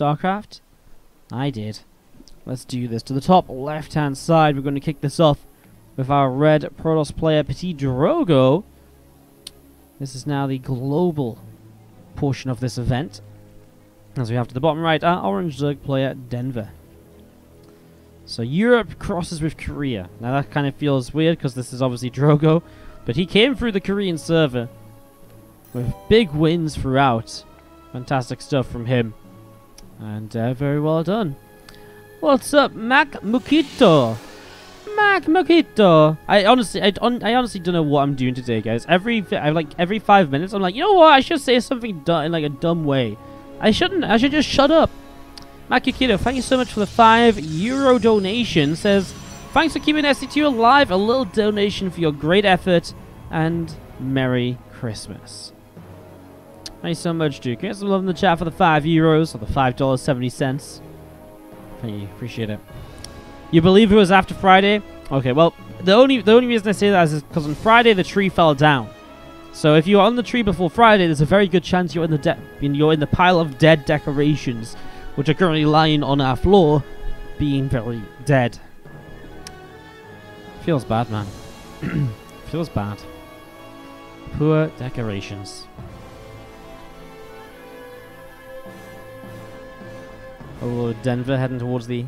StarCraft? I did. Let's do this. To the top left-hand side, we're going to kick this off with our red Protoss player, PtitDrogo. This is now the global portion of this event. As we have to the bottom right, our orange Zerg player, Denver. So Europe crosses with Korea. Now that kind of feels weird because this is obviously Drogo, but he came through the Korean server with big wins throughout. Fantastic stuff from him. And very well done. What's up, Mac Mukito? Mac Mukito. I honestly don't know what I'm doing today, guys. Every 5 minutes, I'm like, you know what? I should say something in like a dumb way. I shouldn't. I should just shut up. Mac Mukito, thank you so much for the €5 donation. Says, thanks for keeping SC2 alive. A little donation for your great effort and Merry Christmas. Thanks so much, Duke. Get some love in the chat for the €5 or the $5.70. Thank you, appreciate it. You believe it was after Friday? Okay, well, the only reason I say that is because on Friday the tree fell down. So if you were on the tree before Friday, there's a very good chance you're in the pile of dead decorations, which are currently lying on our floor, being very dead. Feels bad, man. Feels bad. Poor decorations. Oh, Denver heading towards the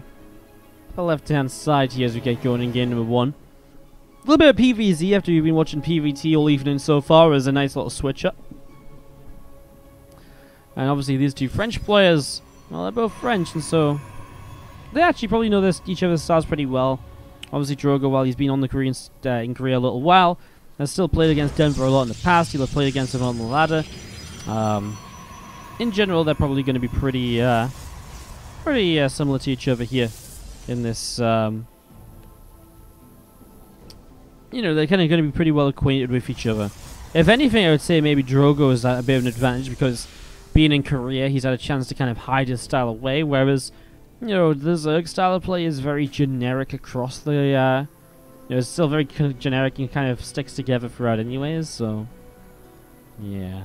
left-hand side here as we get going in game number 1. A little bit of PvZ after you've been watching PvT all evening so far as a nice little switch-up. And obviously these two French players, well, they're both French, and so they actually probably know each other's styles pretty well. Obviously Drogo, while he's been on the in Korea a little while, has still played against Denver a lot in the past. He'll have played against him on the ladder. In general, they're probably going to be pretty similar to each other here in this, you know, they're kind of going to be pretty well acquainted with each other. If anything, I would say maybe Drogo is at a bit of an advantage because being in Korea, he's had a chance to kind of hide his style away, whereas, you know, the Zerg style of play is very generic across the, you know, it's still very generic and kind of sticks together throughout anyways, so, yeah.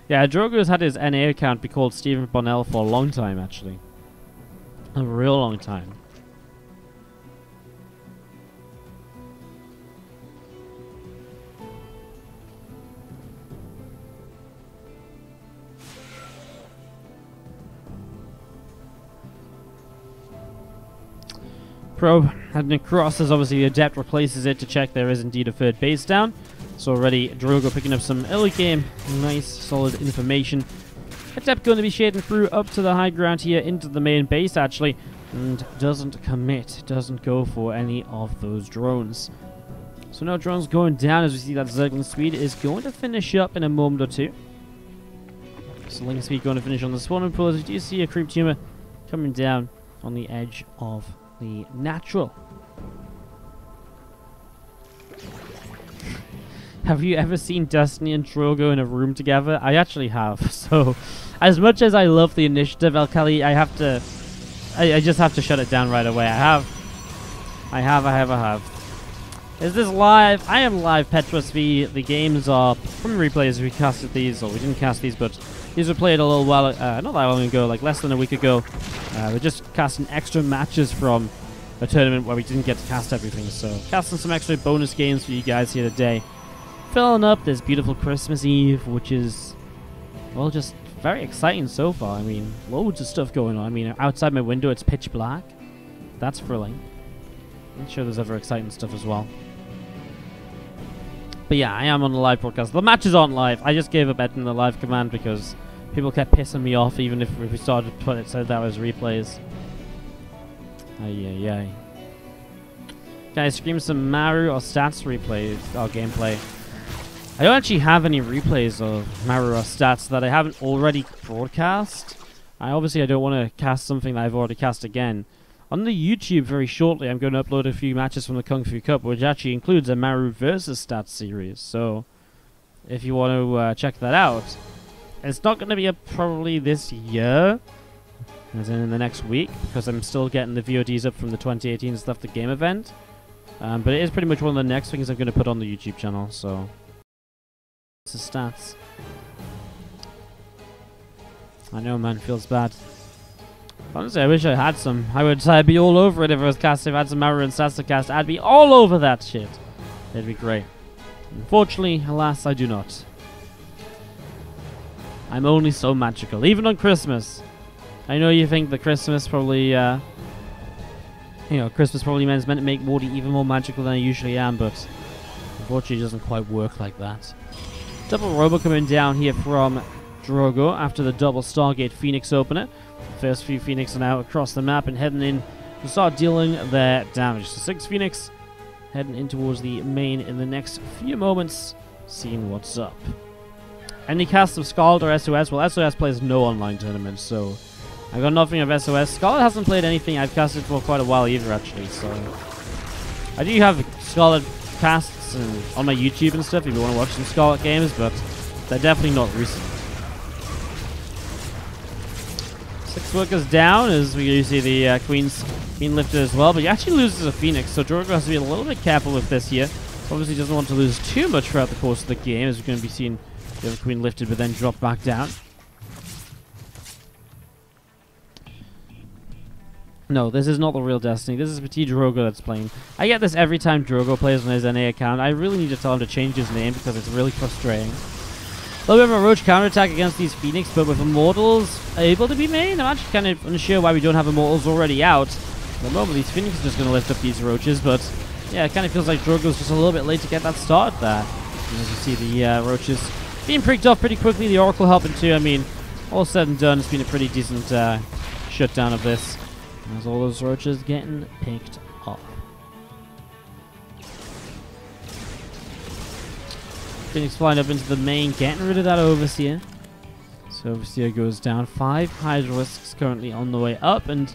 Yeah, Drogo has had his NA account be called Stephen Bonnell for a long time, actually. A real long time. Probe heading across as obviously the Adept replaces it to check there is indeed a third base down. So already Drogo picking up some early game, nice solid information. Adept going to be shading through up to the high ground here into the main base actually, and doesn't commit, doesn't go for any of those drones. So no drones going down as we see that Zergling Speed is going to finish up in a moment or two. So Zergling Speed going to finish on the spawn pool as we do see a creep tumor coming down on the edge of the natural. Have you ever seen Destiny and Drogo in a room together? I actually have. So, as much as I love the initiative, Alkali, I just have to shut it down right away. I have. Is this live? I am live, Petrus V. The games are from replays. We casted these, or we didn't cast these, but these were played a little while, not that long ago, like less than a week ago. We're just casting extra matches from a tournament where we didn't get to cast everything. So, casting some extra bonus games for you guys here today. Filling up this beautiful Christmas Eve, which is, well, just very exciting so far. I mean, loads of stuff going on. I mean, outside my window, it's pitch black. That's thrilling. I'm sure there's other exciting stuff as well. But yeah, I am on the live broadcast. The matches aren't live. I just gave up editing the live command because people kept pissing me off, even if we started to put it so that was replays. Ay. Guys, stream some Maru or stats replays or gameplay. I don't actually have any replays of Maru or stats that I haven't already broadcast. I don't want to cast something that I've already cast again. On the YouTube very shortly, I'm going to upload a few matches from the Kung Fu Cup, which actually includes a Maru versus stats series. So, if you want to check that out, it's not going to be up probably this year, as in the next week, because I'm still getting the VODs up from the 2018 Stuff the Game event. But it is pretty much one of the next things I'm going to put on the YouTube channel, so... This is stats. I know, man. Feels bad. Honestly, I wish I had some. I would be all over it if I was casting. If I had some Arrow and stats to cast, I'd be all over that shit. It'd be great. Unfortunately, alas, I do not. I'm only so magical. Even on Christmas. I know you think that Christmas probably, Christmas probably meant to make Wardy even more magical than I usually am, but unfortunately it doesn't quite work like that. Double Robo coming down here from Drogo after the double Stargate Phoenix opener. First few Phoenix are now across the map and heading in to start dealing their damage. So 6 Phoenix heading in towards the main in the next few moments, seeing what's up. Any cast of Scarlet or SOS? Well, SOS plays no online tournaments, so I got nothing of SOS. Scarlet hasn't played anything I've casted for quite a while either, actually, so I do have Scarlet casts on my YouTube and stuff if you want to watch some Scarlet games, but they're definitely not recent. 6 workers down as we see the Queen lifted as well, but he actually loses a Phoenix, so Drogo has to be a little bit careful with this here. Obviously doesn't want to lose too much throughout the course of the game, as we're going to be seeing the other Queen lifted but then drop back down. No, this is not the real Destiny. This is PtitDrogo that's playing. I get this every time Drogo plays on his NA account. I really need to tell him to change his name because it's really frustrating. A little bit of a Roach counterattack against these Phoenix, but with Immortals able to be made, I'm actually kind of unsure why we don't have Immortals already out. At the moment, these Phoenix are just going to lift up these Roaches, but yeah, it kind of feels like Drogo's just a little bit late to get that started there. And as you see the Roaches being pricked off pretty quickly, the Oracle helping too. I mean, all said and done, it's been a pretty decent shutdown of this. As all those Roaches getting picked up. Phoenix flying up into the main, getting rid of that Overseer. So Overseer goes down. 5 Hydralisks currently on the way up, and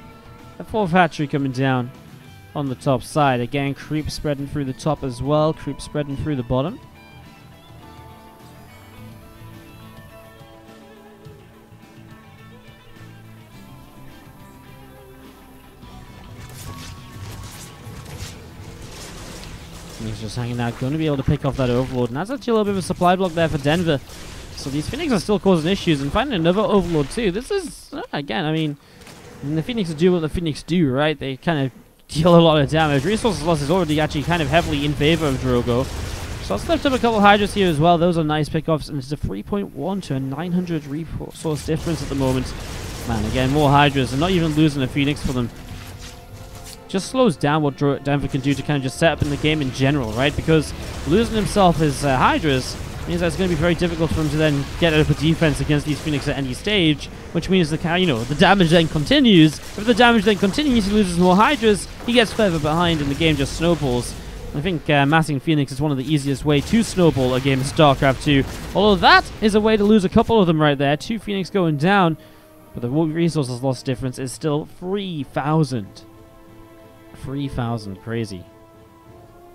a 4th hatchery coming down on the top side. Again, creep spreading through the top as well, creep spreading through the bottom. He's just hanging out, going to be able to pick off that Overlord. And that's actually a little bit of a supply block there for Denver. So these Phoenix are still causing issues. And finding another Overlord too. This is, again, I mean the Phoenix do what the Phoenix do, right? They kind of deal a lot of damage. Resources loss is already actually kind of heavily in favor of Drogo. So let's lift up a couple Hydras here as well. Those are nice pickoffs. And it's a 3.1 to a 900 resource difference at the moment. Man, again, more Hydras. And not even losing a Phoenix for them just slows down what Denver can do to kind of just set up in the game in general, right? Because losing himself his Hydras means that it's going to be very difficult for him to then get out of a defense against these Phoenix at any stage, which means the damage then continues. If the damage then continues, he loses more Hydras, he gets further behind, and the game just snowballs. I think massing Phoenix is one of the easiest way to snowball a game of StarCraft 2. Although that is a way to lose a couple of them right there. 2 Phoenix going down, but the resources loss difference is still 3,000. 3,000, crazy.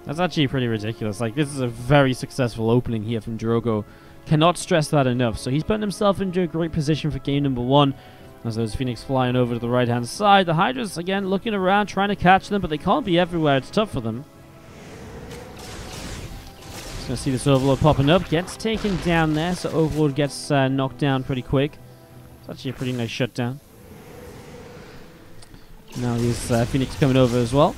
That's actually pretty ridiculous. Like, this is a very successful opening here from Drogo. Cannot stress that enough. So he's putting himself into a great position for game number 1. As those Phoenix flying over to the right-hand side. The Hydras, again, looking around, trying to catch them, but they can't be everywhere. It's tough for them. Just gonna see this Overlord popping up. Gets taken down there, so Overlord gets knocked down pretty quick. It's actually a pretty nice shutdown. Now these Phoenix coming over as well.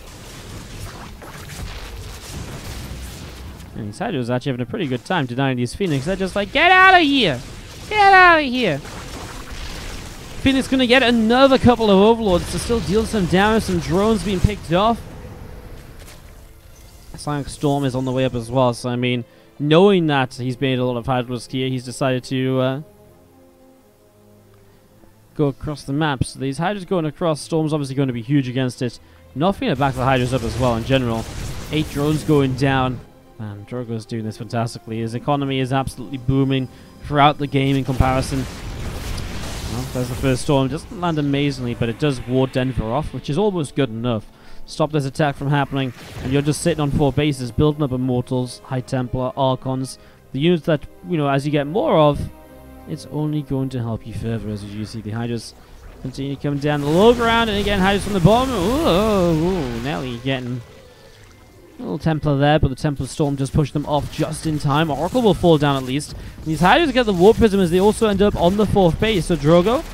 And these Hydras actually having a pretty good time denying these Phoenix. They're just like, get out of here! Get out of here! Phoenix gonna get another couple of Overlords to still deal some damage. Some drones being picked off. Sonic Storm is on the way up as well. So, I mean, knowing that he's made a lot of Hydras here, he's decided to go across the map. So these Hydras going across, Storm's obviously going to be huge against it. Nothing to back the Hydras up as well in general. 8 drones going down. Man, Drogo's doing this fantastically. His economy is absolutely booming throughout the game in comparison. Well, there's the first Storm. It doesn't land amazingly, but it does ward Denver off, which is almost good enough. Stop this attack from happening, and you're just sitting on 4 bases, building up Immortals, High Templar, Archons. The units that, as you get more of, it's only going to help you further. As you see the Hydras continue coming down the low ground, and again Hydras from the bottom. Ooh, Nelly getting a little Templar there, but the Templar Storm just pushed them off just in time. Oracle will fall down at least. And these Hydras get the Warp Prism as they also end up on the 4th base. So Drogo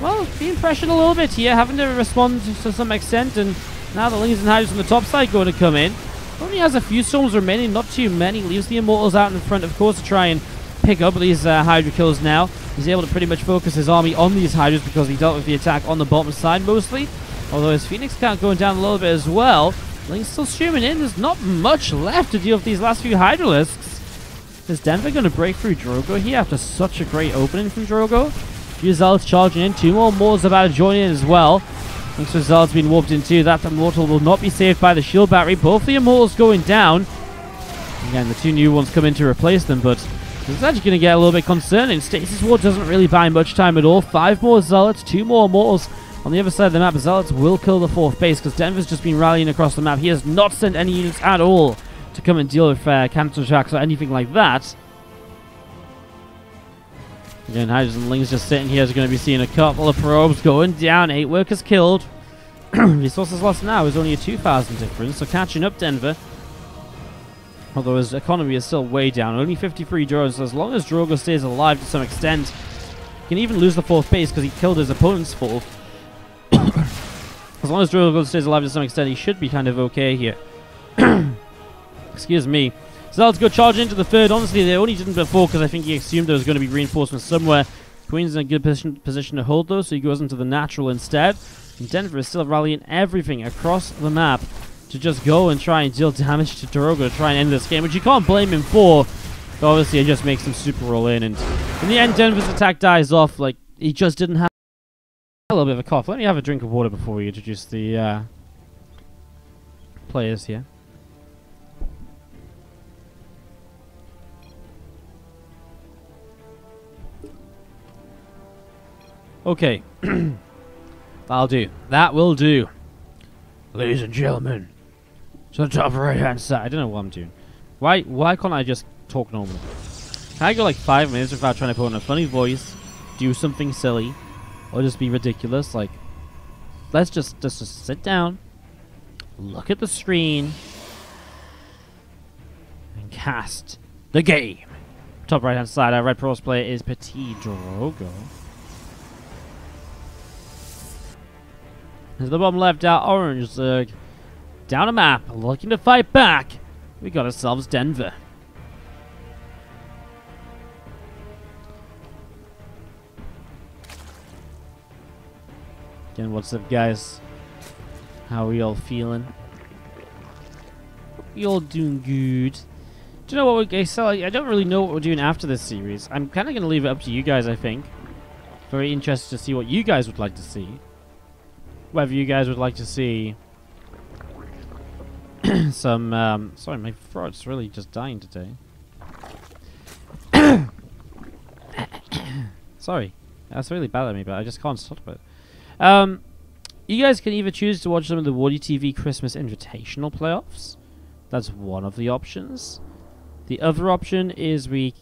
well, being pressured a little bit here, having to respond to some extent, and now the Lings and Hydras on the top side going to come in. Only has a few storms remaining, not too many. Leaves the Immortals out in front, of course, to try and pick up these Hydra kills now. He's able to pretty much focus his army on these Hydras because he dealt with the attack on the bottom side mostly. Although his Phoenix count going down a little bit as well. Link's still streaming in. There's not much left to deal with these last few Hydralisks. Is Denver going to break through Drogo here after such a great opening from Drogo? Few Zealots charging in. 2 more Mortals about to join in as well. Link's Zealots being warped into. That Immortal will not be saved by the shield battery. Both the Immortals going down. Again, the 2 new ones come in to replace them, but this is actually going to get a little bit concerning. Stasis Ward doesn't really buy much time at all. 5 more Zealots, 2 more Immortals. On the other side of the map, Zealots will kill the 4th base because Denver's just been rallying across the map. He has not sent any units at all to come and deal with counter-attacks or anything like that. Again, Hydras and Lings just sitting here is going to be seeing a couple of probes going down. 8 workers killed. Resources lost now is only a 2,000 difference, so catching up Denver. Although his economy is still way down. Only 53 drones, so as long as Drogo stays alive to some extent, he can even lose the 4th base because he killed his opponent's 4th. As long as Drogo stays alive to some extent, he should be kind of okay here. Excuse me. Zealots go charge into the 3rd. Honestly, they only didn't before because I think he assumed there was going to be reinforcements somewhere. Queen's in a good position to hold those, so he goes into the natural instead. And Denver is still rallying everything across the map to just go and try and deal damage to Drogo to try and end this game, which you can't blame him for. But obviously, it just makes him super roll in. And in the end, Denver's attack dies off. Like, he just didn't have a little bit of a cough. Let me have a drink of water before we introduce the players here. Okay. That'll do. That will do. Ladies and gentlemen, to the top right hand side. I don't know what I'm doing. Why can't I just talk normally? Can I go like 5 minutes without trying to put on a funny voice, do something silly, or just be ridiculous? Like, let's just sit down, look at the screen, and cast the game. Top right hand side, our red pros player is PtitDrogo. As the bottom left, our orange Zerg down a map, looking to fight back. We got ourselves Denver. Again, what's up, guys? How are we all feeling? We all doing good. Do you know what we're so I don't really know what we're doing after this series. I'm kind of going to leave it up to you guys, I think. Very interested to see what you guys would like to see. Whether you guys would like to see some, sorry, my throat's really just dying today. Sorry, that's really bad at me, but I just can't stop it. You guys can either choose to watch some of the WardiTV Christmas Invitational playoffs. That's one of the options. The other option is we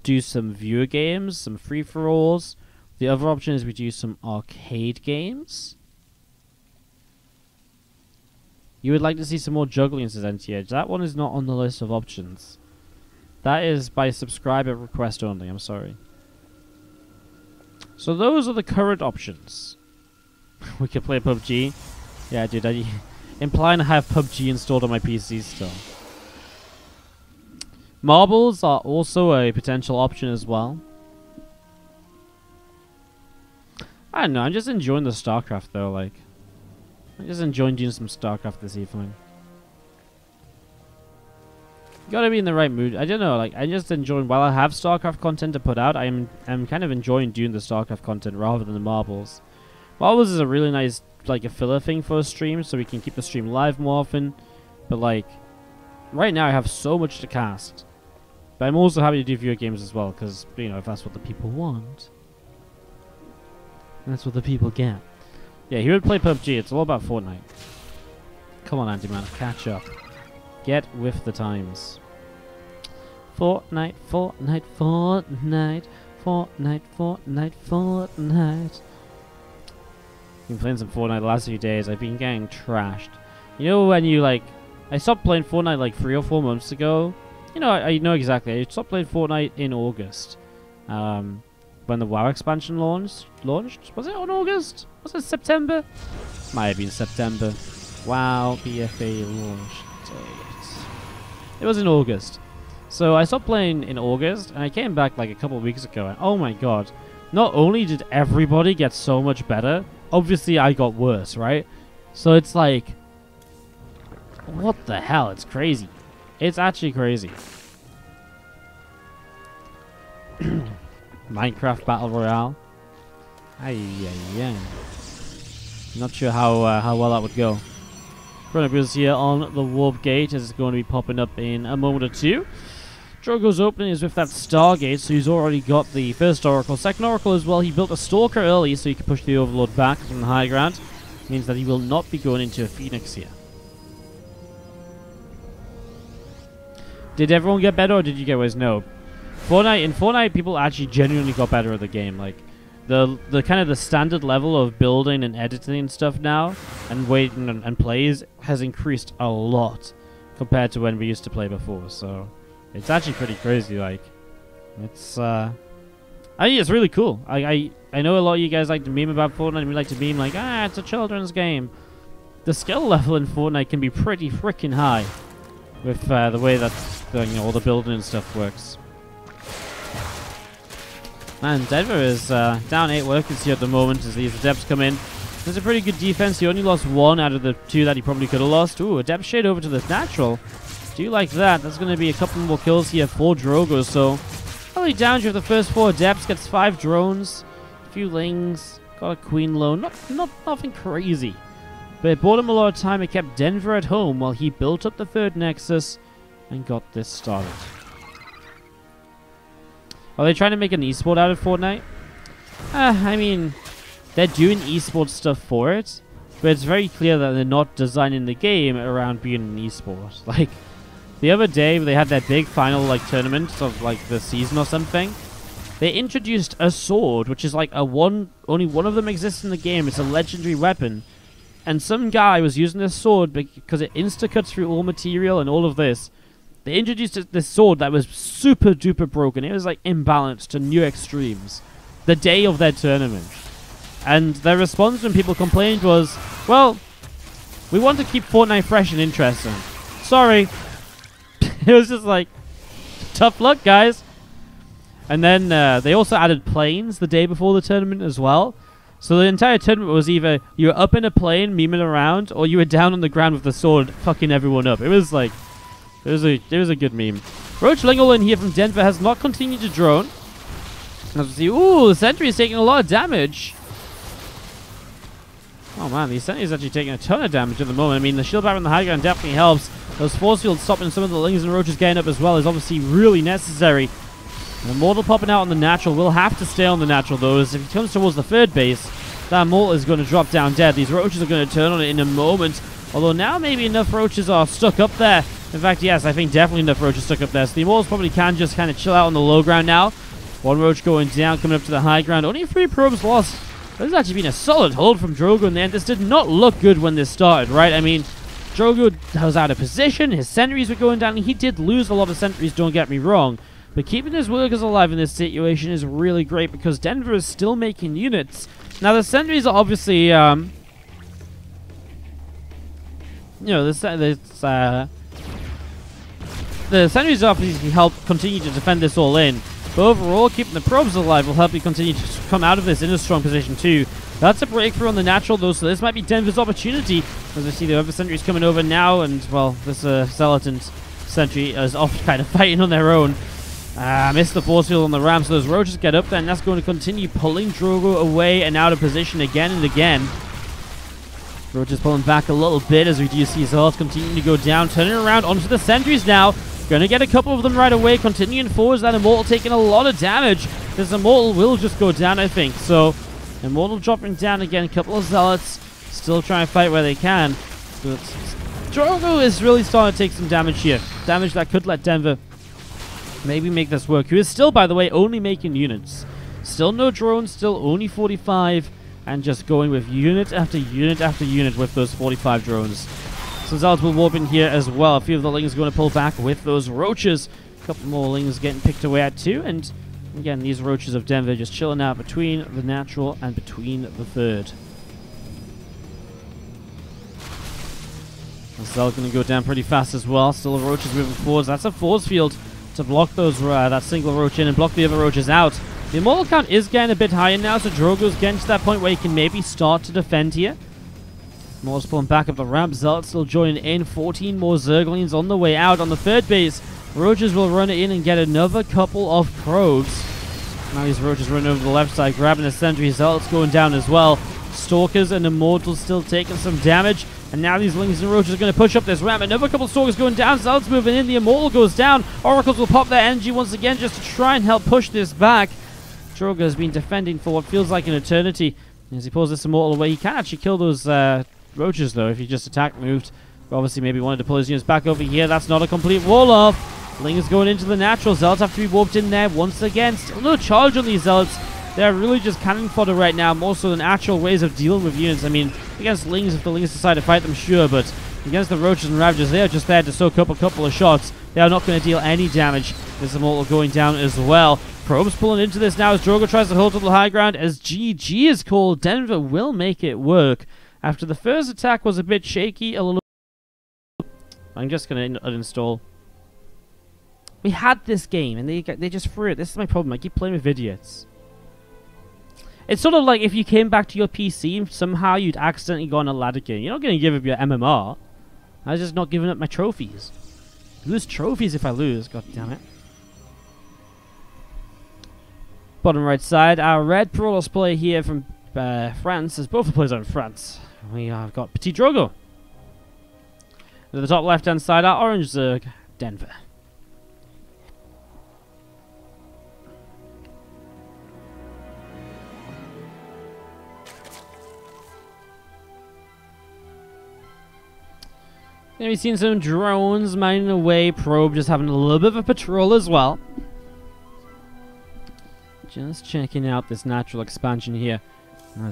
do some viewer games, some free-for-alls. The other option is we do some arcade games. You would like to see some more juggling as NTH. That one is not on the list of options. That is by subscriber request only, I'm sorry. So those are the current options. We can play PUBG. Yeah, dude, implying I have PUBG installed on my PC still. Marbles are also a potential option as well. I don't know, I'm just enjoying the StarCraft though, like. I'm just enjoying doing some StarCraft this evening. You gotta be in the right mood. I don't know, like, I'm just enjoying, while I have StarCraft content to put out, I'm kind of enjoying doing the StarCraft content rather than the Marbles. Marbles is a really nice, like, a filler thing for a stream, so we can keep the stream live more often. But, like, right now I have so much to cast. But I'm also happy to do viewer games as well, because, you know, if that's what the people want, that's what the people get. Yeah, he would play PUBG. It's all about Fortnite. Come on, Andy-Man. Catch up. Get with the times. Fortnite, Fortnite, Fortnite. Fortnite, Fortnite, Fortnite. I've been playing some Fortnite the last few days. I've been getting trashed. You know when you, like... I stopped playing Fortnite like 3 or 4 months ago. You know, I know exactly. I stopped playing Fortnite in August. Right when the WoW expansion launched. Was it on August? Was it September? Might have been September. WoW BFA launch date. It was in August. So I stopped playing in August, and I came back like a couple of weeks ago, and oh my god. Not only did everybody get so much better, obviously I got worse, right? So it's like, what the hell? It's crazy. It's actually crazy. Minecraft Battle Royale. Not sure how well that would go. Chronobrew's here on the warp gate, as it's going to be popping up in a moment or two. Drogo's opening is with that Stargate, so he's already got the first Oracle. Second Oracle as well, he built a Stalker early so he could push the Overlord back from the high ground. Means that he will not be going into a Phoenix here. Did everyone get better, or did you guys know? In Fortnite, people actually genuinely got better at the game. Like, the kind of the standard level of building and editing and stuff now, and waiting and plays, has increased a lot compared to when we used to play before, so it's actually pretty crazy. Like, it's I think it's really cool. I know a lot of you guys like to meme about Fortnite, and we like to meme like, it's a children's game. The skill level in Fortnite can be pretty freaking high with the way that all the building and stuff works. Man, Denver is down 8 workers here at the moment as these Adepts come in. There's a pretty good defense. He only lost 1 out of the 2 that he probably could have lost. Ooh, Adept shade over to the natural. Do you like that? That's going to be a couple more kills here for Drogo. So, probably down to the first 4 Adepts. Gets 5 drones, a few lings, got a Queen low. Nothing crazy. But it bought him a lot of time. It kept Denver at home while he built up the 3rd Nexus and got this started. Are they trying to make an esport out of Fortnite? I mean, they're doing esport stuff for it, but it's very clear that they're not designing the game around being an esport. Like, the other day, they had that big final tournament of the season or something. They introduced a sword, which is like only one of them exists in the game. It's a legendary weapon, and some guy was using this sword because it insta-cuts through all material and all of this. They introduced this sword that was super duper broken. It was like imbalanced to new extremes the day of their tournament. And their response when people complained was, well, we want to keep Fortnite fresh and interesting. Sorry. It was just like, tough luck, guys. And then they also added planes the day before the tournament as well. So the entire tournament was either you were up in a plane memeing around, or you were down on the ground with the sword fucking everyone up. It was like, it was a good meme. Roach Lingle in here from Denver has not continued to drone. As we see, ooh, the sentry is taking a lot of damage. Oh man, the sentry is actually taking a ton of damage at the moment. I mean, the shield barrier on the high ground definitely helps. Those force fields stopping some of the lings and roaches getting up as well is obviously really necessary. The Immortal popping out on the natural will have to stay on the natural though, as if he comes towards the 3rd base, that Immortal is going to drop down dead. These roaches are going to turn on it in a moment. Although now maybe enough roaches are stuck up there. In fact, yes, I think definitely enough roaches stuck up there. So the Immortals probably can just kind of chill out on the low ground now. 1 roach going down, coming up to the high ground. Only 3 probes lost. This has actually been a solid hold from Drogo in the end. This did not look good when this started, right? I mean, Drogo was out of position. His sentries were going down. He did lose a lot of sentries, don't get me wrong. But keeping his workers alive in this situation is really great because Denver is still making units. Now, the sentries are obviously, the sentries obviously help continue to defend this all in. But overall, keeping the probes alive will help you continue to come out of this in a strong position too. That's a breakthrough on the natural though, so this might be Denver's opportunity. As we see the other sentries coming over now, and well, this Skeleton sentry is off kind of fighting on their own. Missed the force field on the ramp, so those roaches get up there, and that's going to continue pulling Drogo away and out of position again and again. Roaches pulling back a little bit as we do see his health continuing to go down, turning around onto the sentries now. Gonna get a couple of them right away, continuing forwards. That Immortal taking a lot of damage. This Immortal will just go down, I think. So, Immortal dropping down again. A couple of Zealots still trying to fight where they can. But Drogo is really starting to take some damage here. Damage that could let Denver maybe make this work. Who is still, by the way, only making units. Still no drones, still only 45. And just going with unit after unit after unit with those 45 drones. So Zealots will warp in here as well. A few of the lings going to pull back with those roaches. A couple more lings getting picked away at too. And Again, these roaches of Denver just chilling out between the natural and between the third. The Zell going to go down pretty fast as well. Still the roaches moving forwards. That's a force field to block those that single roach in and block the other roaches out. The immortal count is getting a bit higher now, so Drogo's getting to that point where he can maybe start to defend here. Mor's pulling back up the ramp. Zealot still joining in. 14 more Zerglings on the way out on the third base. Roaches will run in and get another couple of probes. Now these roaches run over the left side, grabbing the sentry. Zealot's going down as well. Stalkers and Immortals still taking some damage. And now these Lings and Roaches are going to push up this ramp. Another couple of Stalkers going down. Zealot's moving in. The Immortal goes down. Oracles will pop their energy once again just to try and help push this back. Drogo has been defending for what feels like an eternity. As he pulls this Immortal away, he can actually kill those Roaches though if he just attack moved. But obviously maybe wanted to pull his units back over here. That's not a complete wall off. Ling is going into the natural. Zealots have to be warped in there once again. Still no charge on these Zealots. They're really just cannon fodder right now, more so than actual ways of dealing with units. I mean, against Lings, if the Lings decide to fight them, sure, but against the Roaches and Ravagers, they are just there to soak up a couple of shots. They are not going to deal any damage. This Immortal going down as well. Probes pulling into this now as Drogo tries to hold to the high ground. As GG is called, Denver will make it work. After the first attack was a bit shaky, a little... I'm just going to uninstall. We had this game, and they just threw it. This is my problem. I keep playing with idiots. It's sort of like if you came back to your PC and somehow you'd accidentally gone a ladder game. You're not going to give up your MMR. I was just not giving up my trophies. I lose trophies if I lose. God damn it. Bottom right side, our red Protoss player here from France, as both the players are in France. We have got PtitDrogo. To the top left hand side, our orange Zerg, Denver. Then we've seen some drones mining away, probe just having a little bit of a patrol as well. Just checking out this natural expansion here.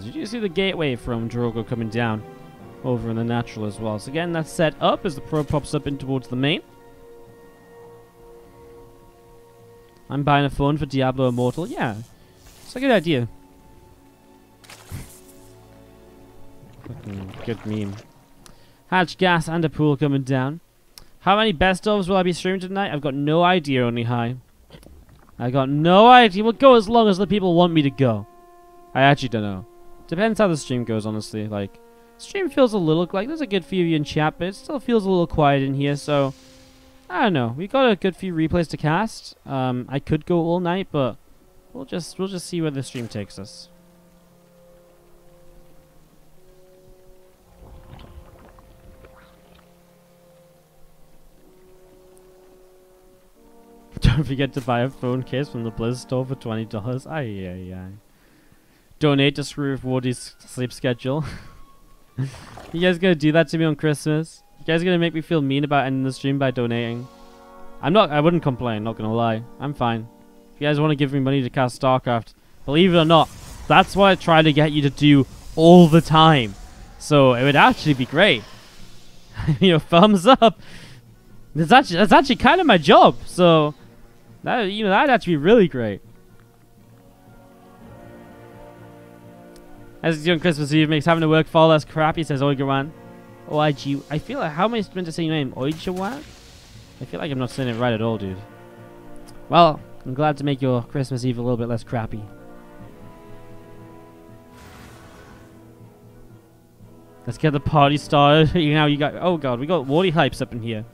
Did you see the gateway from Drogo coming down over in the natural as well? So again, that's set up as the probe pops up in towards the main. I'm buying a phone for Diablo Immortal. Yeah, it's a good idea. Fucking good meme. Hatch gas and a pool coming down. How many best ofs will I be streaming tonight? I've got no idea, only high. I got no idea. We'll go as long as the people want me to go. I actually don't know. Depends how the stream goes, honestly. Like, stream feels a little like there's a good few of you in chat, but it still feels a little quiet in here. So I don't know. We got a good few replays to cast. I could go all night, but we'll just see where the stream takes us. Don't forget to buy a phone case from the Blizz store for $20. Aye. Donate to screw with Wardy's sleep schedule. You guys gonna do that to me on Christmas? You guys gonna make me feel mean about ending the stream by donating? I wouldn't complain, not gonna lie. I'm fine. If you guys want to give me money to cast StarCraft, believe it or not, that's what I try to get you to do all the time. So it would actually be great. You know, thumbs up. That's actually kind of my job. So that'd actually be really great. As it's on Christmas Eve makes having to work far less crappy, says Oigawan. O-I-G. I feel like, how am I meant to say your name? Oigawan? I feel like I'm not saying it right at all, dude. Well, I'm glad to make your Christmas Eve a little bit less crappy. Let's get the party started. You got. Oh god, we got Wardy hypes up in here.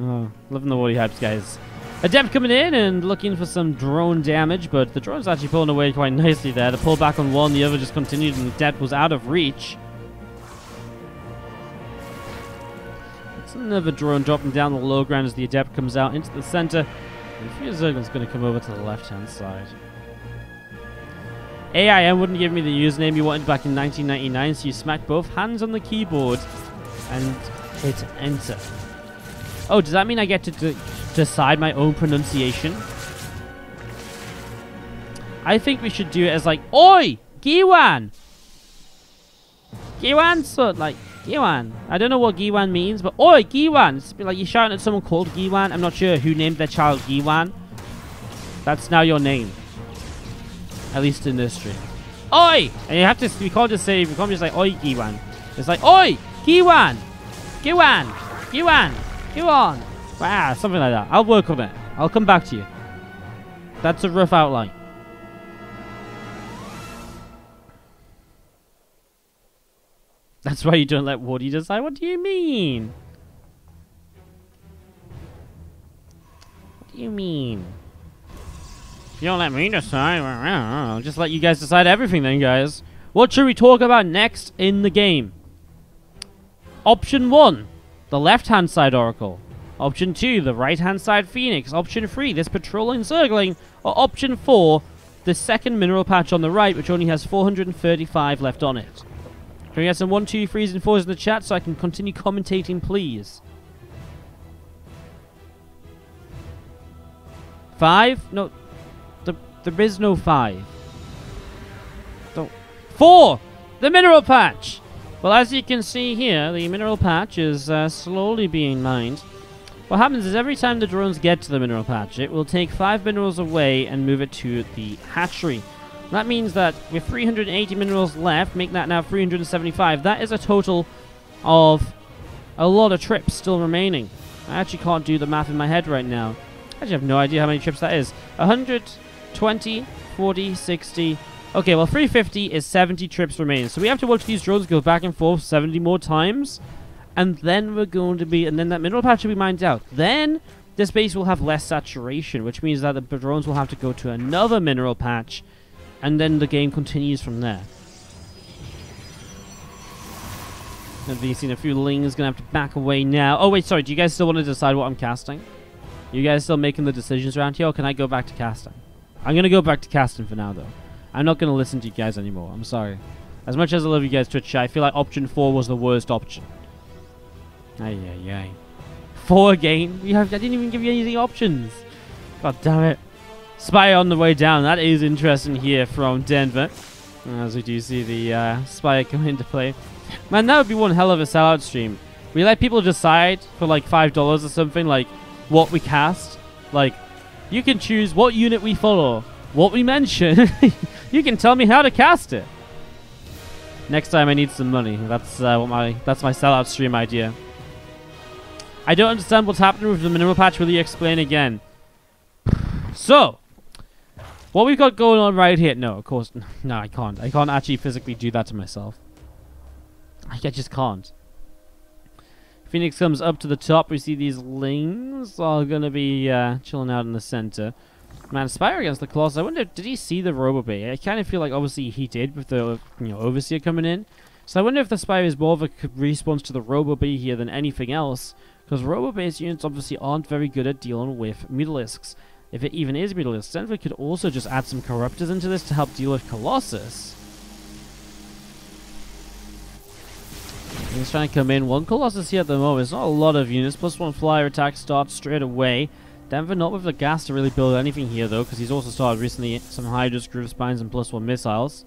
Oh, loving the Wardy hypes, guys. Adept coming in and looking for some drone damage, but the drone's actually pulling away quite nicely there. The pull back on one, the other just continued, and Adept was out of reach. It's another drone dropping down the low ground as the Adept comes out into the center. And Fear Zerglin's going to come over to the left-hand side. AIM wouldn't give me the username you wanted back in 1999, so you smack both hands on the keyboard and hit enter. Oh, does that mean I get to decide my own pronunciation? I think we should do it as like, Oi! Giwan! Giwan, so like, Giwan. I don't know what Giwan means, but oi, Giwan. It's like you're shouting at someone called Giwan. I'm not sure who named their child Giwan. That's now your name. At least in this stream. Oi! And you have to, you can't just say, oi, Giwan. It's like, oi, Giwan. Giwan. Giwan. Giwan. Wow, something like that. I'll work on it. I'll come back to you. That's a rough outline. That's why you don't let Wardy decide? What do you mean? What do you mean? You don't let me decide? I'll just let you guys decide everything then, guys. What should we talk about next in the game? Option 1, the left-hand side Oracle. Option 2, the right-hand side Phoenix. Option 3, this patrol encircling. Or Option 4, the second mineral patch on the right, which only has 435 left on it. Can we get some 1, 2, 3s and 4s in the chat so I can continue commentating, please? 5? No, there is no 5. 4! The mineral patch! Well, as you can see here, the mineral patch is slowly being mined. What happens is every time the drones get to the mineral patch, it will take 5 minerals away and move it to the hatchery. That means that with 380 minerals left, make that now 375. That is a total of a lot of trips still remaining. I actually can't do the math in my head right now. I actually have no idea how many trips that is. 100, 20, 40, 60. Okay, well 350 is 70 trips remaining. So we have to watch these drones go back and forth 70 more times. And then we're going to be, and then that mineral patch will be mined out. Then this base will have less saturation, which means that the drones will have to go to another mineral patch. And then the game continues from there. Have you seen a few lings? Gonna have to back away now. Oh wait, sorry. Do you guys still want to decide what I'm casting? You guys still making the decisions around here, or can I go back to casting? I'm gonna go back to casting for now, though. I'm not gonna listen to you guys anymore. I'm sorry. As much as I love you guys, Twitch, I feel like option 4 was the worst option. Ay ay ay. 4 again? I didn't even give you any options. God damn it. Spire on the way down. That is interesting here from Denver. As we do see the Spire come into play. Man, that would be one hell of a sellout stream. We let people decide for like $5 or something, like what we cast. Like, you can choose what unit we follow, what we mention. You can tell me how to cast it. Next time I need some money. That's that's my sellout stream idea. I don't understand what's happening with the mineral patch. Will you explain again? So, what we've got going on right here... No, of course... No, I can't. I can't actually physically do that to myself. I just can't. Phoenix comes up to the top. We see these lings are going to be chilling out in the center. Man, Spire against the Colossus. I wonder, did he see the Robobay? I kind of feel like obviously he did with the Overseer coming in. So I wonder if the Spire is more of a response to the Robobay here than anything else. Because Robo-based units obviously aren't very good at dealing with Mutalisks. If it even is Mutalisks, then we could also just add some Corruptors into this to help deal with Colossus. He's trying to come in. 1 Colossus here at the moment. It's not a lot of units. +1 flyer attack starts straight away. Denver not with the gas to really build anything here though, because he's also started recently some Hydras, Groove Spines, and +1 missiles.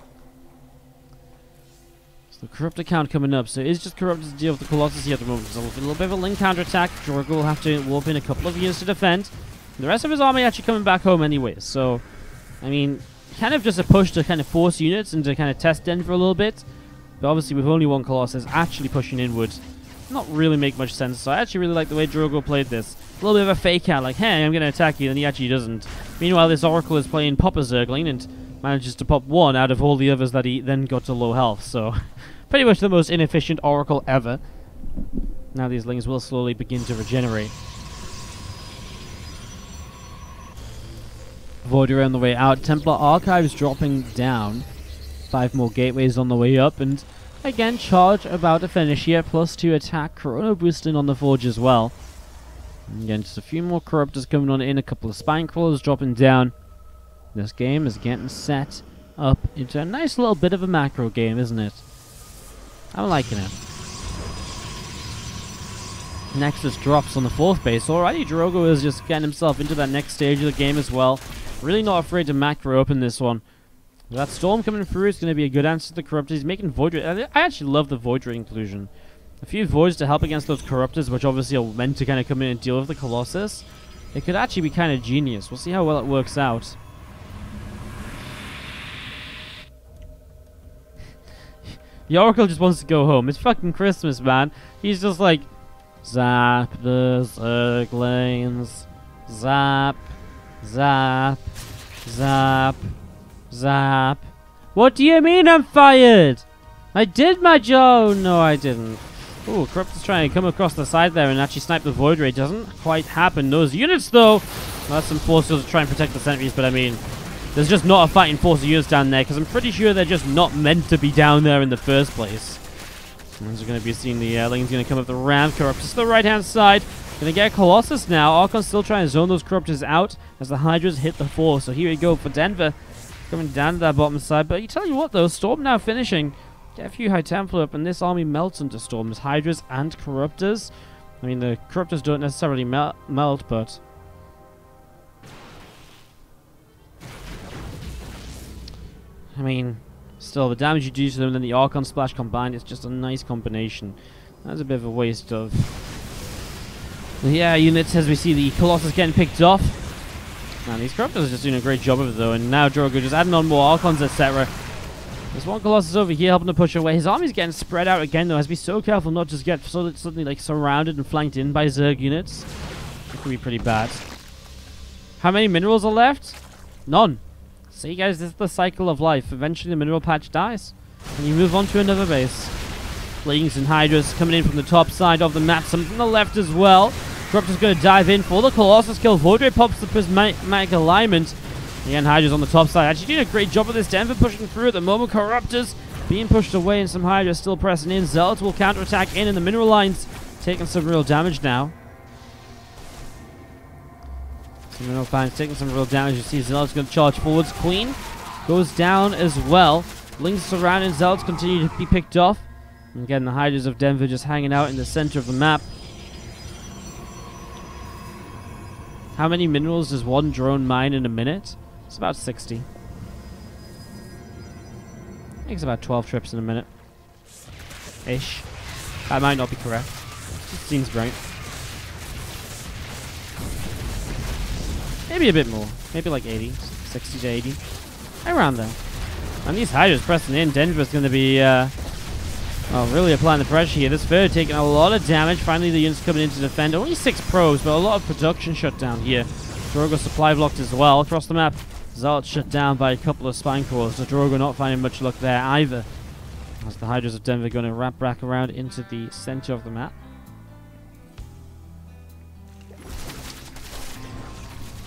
So the Corruptor count coming up. So it's just Corruptors to deal with the Colossus here at the moment. So a little bit of a link counter attack. Drogo will have to warp in a couple of units to defend. The rest of his army actually coming back home anyways. So, I mean, kind of just a push to kind of force units and to kind of test Denver a little bit. But obviously with only 1 Colossus actually pushing inwards, not really make much sense. So I actually really like the way Drogo played this. A little bit of a fake out, like, hey, I'm going to attack you, and he actually doesn't. Meanwhile, this Oracle is playing Popper Zergling and manages to pop 1 out of all the others that he then got to low health. So, pretty much the most inefficient Oracle ever. Now these lings will slowly begin to regenerate. Voider on the way out. Templar Archives dropping down. 5 more gateways on the way up, and again, charge about to finish here. +2 attack. Chrono boosting on the Forge as well. And again, just a few more Corruptors coming on in. A couple of Spine Crawlers dropping down. This game is getting set up into a nice little bit of a macro game, isn't it? I'm liking it. Nexus drops on the 4th base. Alrighty, Drogo is just getting himself into that next stage of the game as well. Really not afraid to macro open this one. That Storm coming through is going to be a good answer to the Corruptors. He's making Void Ray. I actually love the Void Ray inclusion. a few Voids to help against those Corruptors, which obviously are meant to kind of come in and deal with the Colossus. It could actually be kind of genius. We'll see how well it works out. The Oracle just wants to go home. It's fucking Christmas, man. He's just like, zap the Zerglings. Zap. Zap. Zap. Zap. What do you mean I'm fired? I did my job. Oh, no, I didn't. Ooh, Corruptor's trying to come across the side there and actually snipe the Void Ray. Doesn't quite happen. Those units, though. Well, that's some force to try and protect the sentries, but I mean, there's just not a fighting force of units down there, because I'm pretty sure they're just not meant to be down there in the first place. As we're going to be seeing the Ling's going to come up the ramp. Corruptors to the right-hand side. Going to get Colossus now. Archon's still trying to zone those Corruptors out as the Hydras hit the floor. So here we go for Denver. Coming down to that bottom side. But you tell you what, though, Storm now finishing. Get a few High Templar up, and this army melts into Storms. Hydras and Corruptors. I mean, the Corruptors don't necessarily melt, but... I mean, still, the damage you do to them and then the Archon Splash combined, it's just a nice combination. That's a bit of a waste of... Yeah, units as we see the Colossus getting picked off. Man, these Corruptors are just doing a great job of it, though. And now Drogo just adding on more Archons, etc. There's one Colossus over here helping to push away. His army's getting spread out again, though. Has to be so careful not to just get suddenly like surrounded and flanked in by Zerg units. It could be pretty bad. How many minerals are left? None. See, guys, this is the cycle of life. Eventually, the mineral patch dies, and you move on to another base. Lings and Hydras coming in from the top side of the map. Some from the left as well. Corruptor's going to dive in for the Colossus kill. Void Ray pops the prismatic alignment. Again, Hydra's on the top side. Actually doing a great job of this. Denver pushing through at the moment. Corruptors being pushed away, and some Hydras still pressing in. Zealots will counterattack in the mineral lines, taking some real damage now. Some mineral lines taking some real damage. You see Zealots going to charge forwards. Queen goes down as well. Lings surrounding Zealots continue to be picked off. And again, the Hydras of Denver just hanging out in the center of the map. How many minerals does one drone mine in a minute? It's about 60. I think it's about 12 trips in a minute. Ish. That might not be correct. It seems right. Maybe a bit more. Maybe like 80. 60 to 80. Around there. And these Hydras pressing in. Denver's going to be really applying the pressure here. This third taking a lot of damage. Finally, the units coming in to defend. Only 6 probes, but a lot of production shut down here. Drogo supply blocked as well across the map. Zealot shut down by a couple of Spine Cores. So Drogo not finding much luck there either. As the Hydras of Denver going to wrap back around into the center of the map.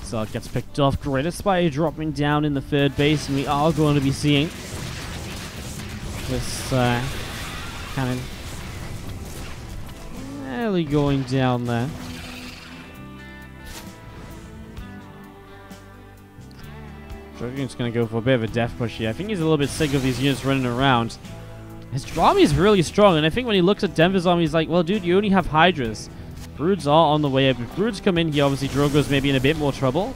Zealot gets picked off. Greater Spire dropping down in the third base, and we are going to be seeing this cannon nearly going down there. Drogo's going to go for a bit of a death push here. I think he's a little bit sick of these units running around. His army is really strong, and I think when he looks at Denver's army, he's like, well, dude, you only have Hydras. Broods are on the way up. If Broods come in here, obviously Drogo's maybe in a bit more trouble.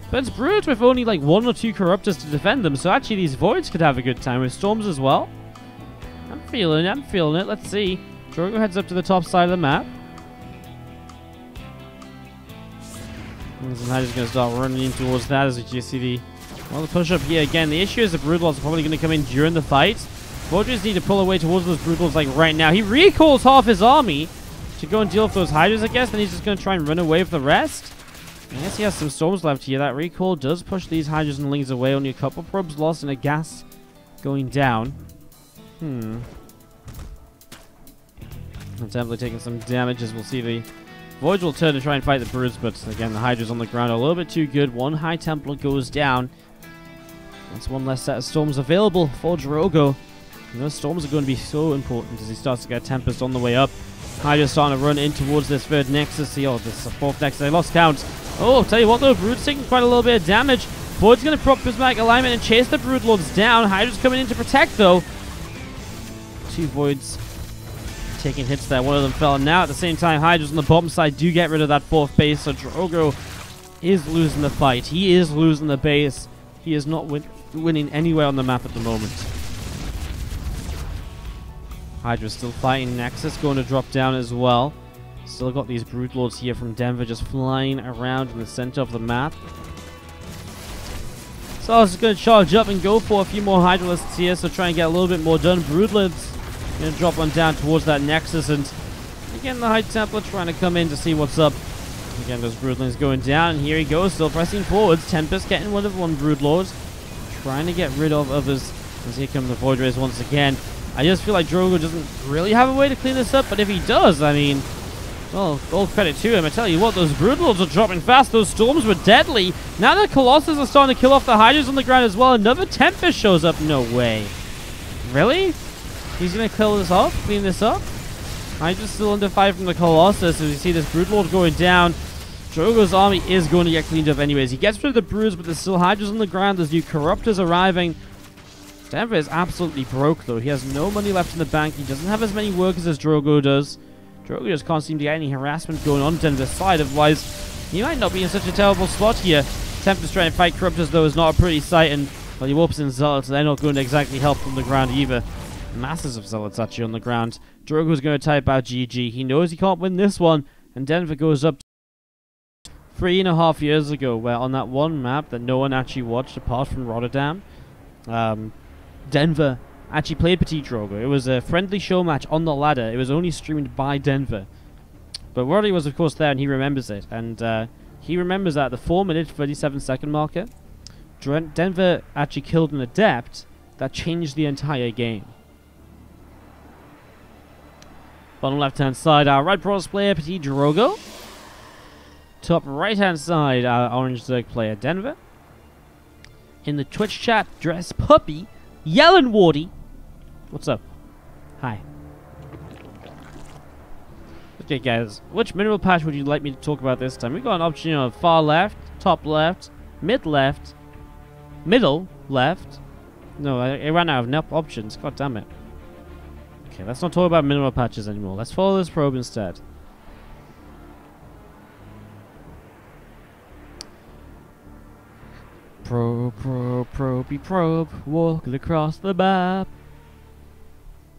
But it's Broods with only like 1 or 2 Corruptors to defend them, so actually these Voids could have a good time with Storms as well. I'm feeling it. Let's see. Drogo heads up to the top side of the map. And Hydras going to start running in towards that as you see the push up here again. The issue is the Broodlords are probably going to come in during the fight. Voiders need to pull away towards those Broodlords like right now. He recalls half his army to go and deal with those Hydras, I guess. Then he's just going to try and run away with the rest. I guess he has some Storms left here. That recall does push these Hydras and Lings away. Only a couple probes lost and a gas going down. I'm definitely taking some damage as we'll see the Voids will turn to try and fight the Broods, but again, the Hydra's on the ground a little bit too good. One High Templar goes down. That's one less set of Storms available for Drogo. And those Storms are going to be so important as he starts to get Tempest on the way up. Hydra's starting to run in towards this third Nexus. Oh, this is a 4th Nexus. I lost count. Oh, tell you what though, Brood's taking quite a little bit of damage. Void's going to prop prismatic alignment and chase the Broodlords down. Hydra's coming in to protect though. 2 Voids taking hits there. One of them fell. And now at the same time, Hydra's on the bottom side do get rid of that 4th base. So Drogo is losing the fight. He is losing the base. He is not winning anywhere on the map at the moment. Hydra's still fighting. Nexus going to drop down as well. Still got these Broodlords here from Denver just flying around in the center of the map. So I was going to charge up and go for a few more Hydralisks here, so try and get a little bit more done. Broodlords going to drop one down towards that Nexus, and again the High Templar trying to come in to see what's up. Again, those Broodlings going down, and here he goes, still pressing forwards. Tempest getting one Broodlord, trying to get rid of others. As here come the Void Rays once again. I just feel like Drogo doesn't really have a way to clean this up, but if he does, I mean, well, all credit to him. I tell you what, those Broodlords are dropping fast. Those Storms were deadly. Now the Colossus are starting to kill off the Hydras on the ground as well. Another Tempest shows up. No way. Really? He's going to kill this off? Clean this up? Hydra's still under fire from the Colossus. As you see this Broodlord going down, Drogo's army is going to get cleaned up anyways. He gets rid of the Broods, but there's still Hydras on the ground. There's new Corruptors arriving. Denver is absolutely broke, though. He has no money left in the bank. He doesn't have as many workers as Drogo does. Drogo just can't seem to get any harassment going on Denver's side. Otherwise, he might not be in such a terrible spot here. Tempest trying to fight Corruptors, though, is not a pretty sight. And well, the Warps and Zealots, they're not going to exactly help from the ground either. Masses of Zealots actually on the ground. Drogo's going to type out GG. He knows he can't win this one. And Denver goes up 3.5 years ago, where on that one map that no one actually watched apart from Rotterdam, Denver actually played PtitDrogo. It was a friendly show match on the ladder. It was only streamed by Denver. But Roddy was, of course, there, and he remembers it. And he remembers that at the 4-minute, 37-second marker, Denver actually killed an Adept that changed the entire game. Bottom left-hand side, our Red Bronze player, PtitDrogo. Top right-hand side, our Orange Zerg player, Denver. In the Twitch chat, Dress Puppy, Yelling Wardy. What's up? Hi. Okay, guys, which mineral patch would you like me to talk about this time? We got an option of far left, top left, mid left, middle left. No, I ran out of options. God damn it. Okay, let's not talk about mineral patches anymore. Let's follow this probe instead. Probe, walking across the map.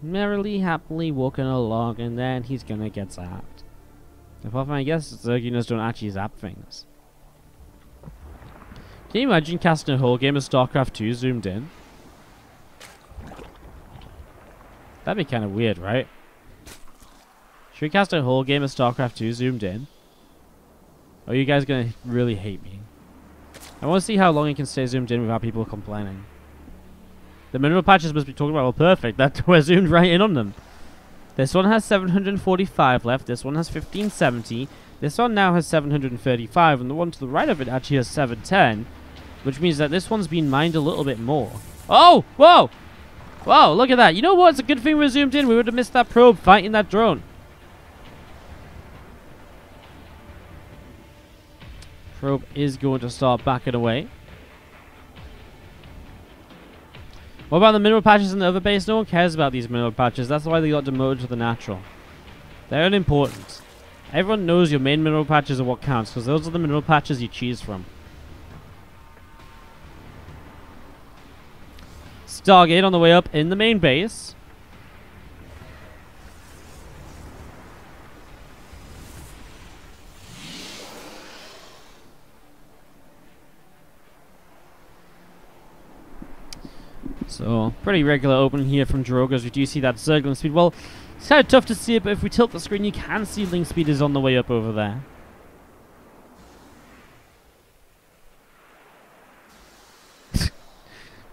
Merrily, happily walking along, and then he's gonna get zapped. Apart from, I guess, Zerginas don't actually zap things. Can you imagine casting a whole game of StarCraft 2 zoomed in? That'd be kind of weird, right? Should we cast a whole game of StarCraft 2 zoomed in? Or are you guys gonna really hate me? I want to see how long it can stay zoomed in without people complaining. The mineral patches must be talking about, well, perfect. That we're zoomed right in on them. This one has 745 left. This one has 1570. This one now has 735, and the one to the right of it actually has 710, which means that this one's been mined a little bit more. Oh, whoa, whoa! Look at that. You know what? It's a good thing we're zoomed in. We would have missed that probe fighting that drone. Probe is going to start backing away. What about the mineral patches in the other base? No one cares about these mineral patches. That's why they got demoted to the natural. They're unimportant. Everyone knows your main mineral patches are what counts, because those are the mineral patches you choose from. Stargate on the way up in the main base. So, pretty regular open here from Drogo as we do see that Zergling speed. Well, it's kind of tough to see it, but if we tilt the screen, you can see Link speed is on the way up over there.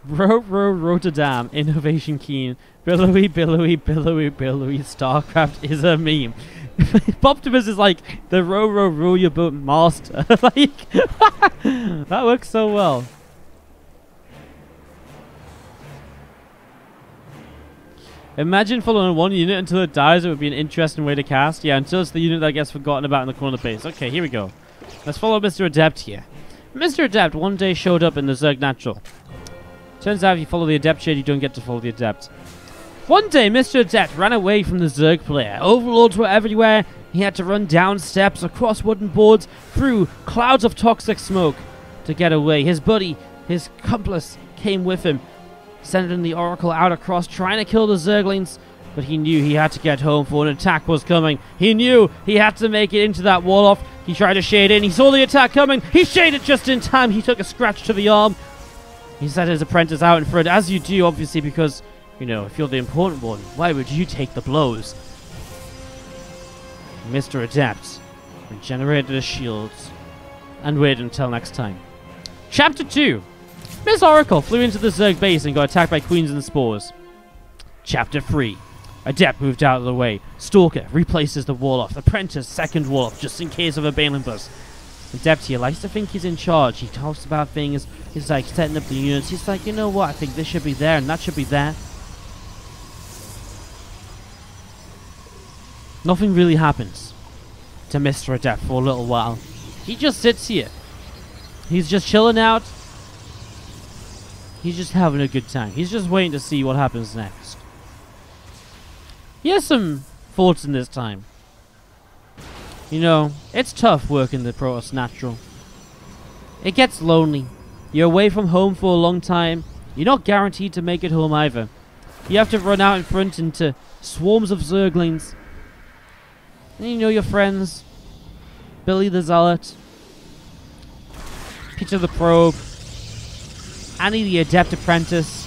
Rotterdam, innovation keen. Billowy, billowy, billowy, billowy. StarCraft is a meme. Optimus is like the row your boat master. Like, that works so well. Imagine following one unit until it dies. It would be an interesting way to cast. Yeah, until it's the unit that gets forgotten about in the corner base. Okay, here we go. Let's follow Mr. Adept here. Mr. Adept one day showed up in the Zerg Natural. Turns out if you follow the Adept shade, you don't get to follow the Adept. One day, Mr. Adept ran away from the Zerg player. Overlords were everywhere. He had to run down steps, across wooden boards, through clouds of toxic smoke to get away. His buddy, his accomplice, came with him, sending the Oracle out across, trying to kill the Zerglings. But he knew he had to get home for an attack was coming. He knew he had to make it into that wall off. He tried to shade in. He saw the attack coming. He shaded just in time. He took a scratch to the arm. He set his apprentice out in front, as you do, obviously, because, you know, if you're the important one, why would you take the blows? Mr. Adept regenerated his shields and waited until next time. Chapter 2. Miss Oracle flew into the Zerg base and got attacked by queens and spores. Chapter 3. Adept moved out of the way. Stalker replaces the wall-off. Apprentice second wall-off just in case of a Balin bus. Adept here likes to think he's in charge. He talks about things. He's like setting up the units. He's like, you know what? I think this should be there and that should be there. Nothing really happens to Mr. Adept for a little while. He just sits here. He's just chilling out. He's just having a good time. He's just waiting to see what happens next. He has some thoughts in this time. You know, it's tough working the Protoss Natural. It gets lonely. You're away from home for a long time. You're not guaranteed to make it home either. You have to run out in front into swarms of Zerglings. And you know your friends. Billy the Zealot. Peter the Probe. Annie the Adept Apprentice.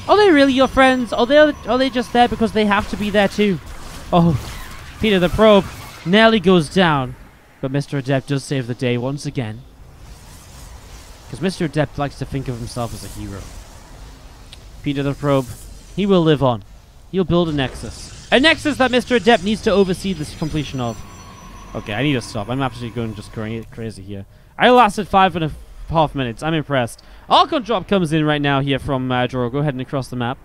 Are they really your friends? Are they just there because they have to be there too? Oh, Peter the Probe nearly goes down. But Mr. Adept does save the day once again. Because Mr. Adept likes to think of himself as a hero. Peter the Probe, he will live on. He'll build a Nexus. A Nexus that Mr. Adept needs to oversee the completion of. Okay, I need to stop. I'm absolutely going just crazy here. I lasted 5.5 minutes. I'm impressed. Archon Drop comes in right now here from Drogo, heading across the map.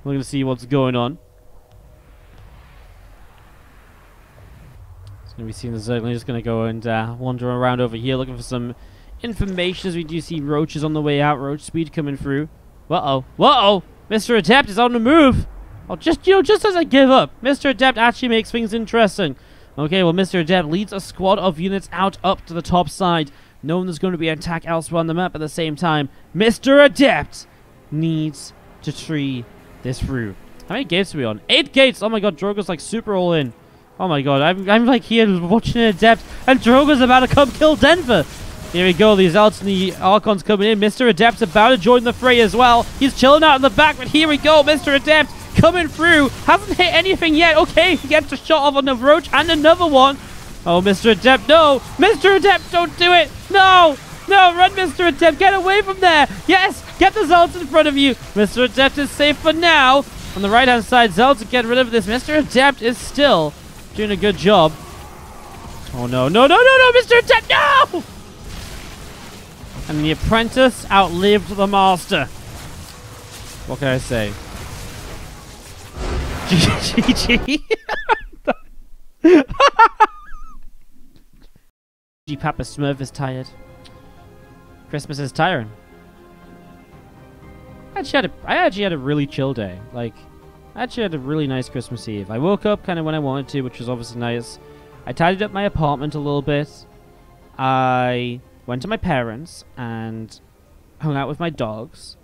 We're going to see what's going on. It's going to be seeing the Zergling. Just going to go and wander around over here looking for some information, as we do see roaches on the way out. Roach speed coming through. Uh-oh. Uh-oh! Mr. Adept is on the move! Oh, just as I give up, Mr. Adept actually makes things interesting. Okay, well, Mr. Adept leads a squad of units out up to the top side, knowing there's going to be an attack elsewhere on the map at the same time. Mr. Adept needs to tree this through. How many gates are we on? 8 gates! Oh my god, Drogo's like super all in. Oh my god, I'm like here watching an Adept, and Drogo's about to come kill Denver. Here we go, these Elts and the Archons coming in. Mr. Adept's about to join the fray as well. He's chilling out in the back, but here we go, Mr. Adept coming through. Hasn't hit anything yet. Okay, he gets a shot off on the Roach and another one. Oh, Mr. Adept, no! Mr. Adept, don't do it! No! No, run, Mr. Adept, get away from there! Yes! Get the Zealots in front of you! Mr. Adept is safe for now! On the right-hand side, Zealots get rid of this. Mr. Adept is still doing a good job. Oh, no, no, no, no, no! Mr. Adept, no! And the Apprentice outlived the Master. What can I say? GG. Papa Smurf is tired. Christmas is tiring. I actually had a really chill day. Like, I actually had a really nice Christmas Eve. I woke up kind of when I wanted to, which was obviously nice. I tidied up my apartment a little bit. I went to my parents and hung out with my dogs.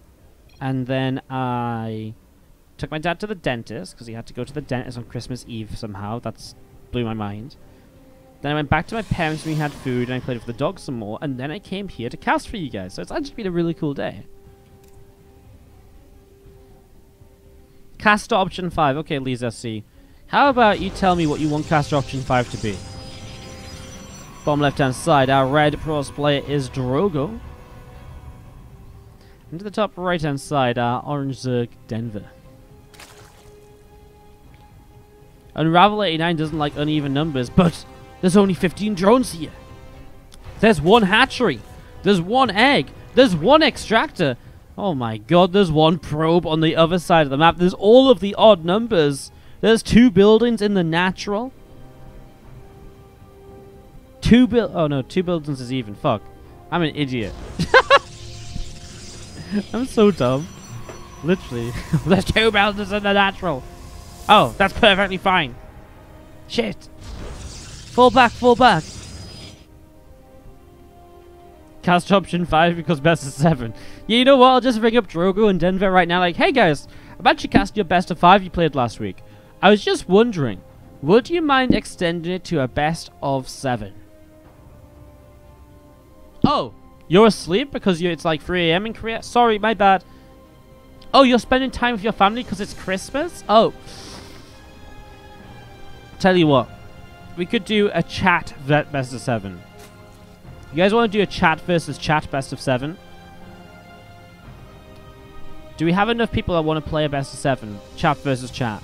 And then I took my dad to the dentist, because he had to go to the dentist on Christmas Eve somehow. That's blew my mind. Then I went back to my parents and we had food, and I played with the dogs some more, and then I came here to cast for you guys. So it's actually been a really cool day. Caster option 5. Okay, Lisa C. How about you tell me what you want caster option 5 to be? Bottom left-hand side, our red Protoss player is Drogo. And to the top right-hand side, our orange Zerg Denver. Unravel 89 doesn't like uneven numbers, but there's only 15 drones here. There's 1 hatchery. There's 1 egg. There's 1 extractor. Oh my god, there's 1 probe on the other side of the map. There's all of the odd numbers. There's 2 buildings in the natural. 2 buildings is even. Fuck. I'm an idiot. I'm so dumb. Literally. There's 2 buildings in the natural. Oh, that's perfectly fine. Shit. Fall back, fall back. Cast option 5 because best is 7. Yeah, you know what? I'll just ring up Drogo and Denver right now. Like, hey guys, I'm actually casting your best of 5 you played last week. I was just wondering, would you mind extending it to a best of 7? Oh, you're asleep because it's like 3 AM in Korea? Sorry, my bad. Oh, you're spending time with your family because it's Christmas? Oh. Tell you what, we could do a chat best of 7. You guys want to do a chat versus chat best of 7? Do we have enough people that want to play a best of 7? Chat versus chat.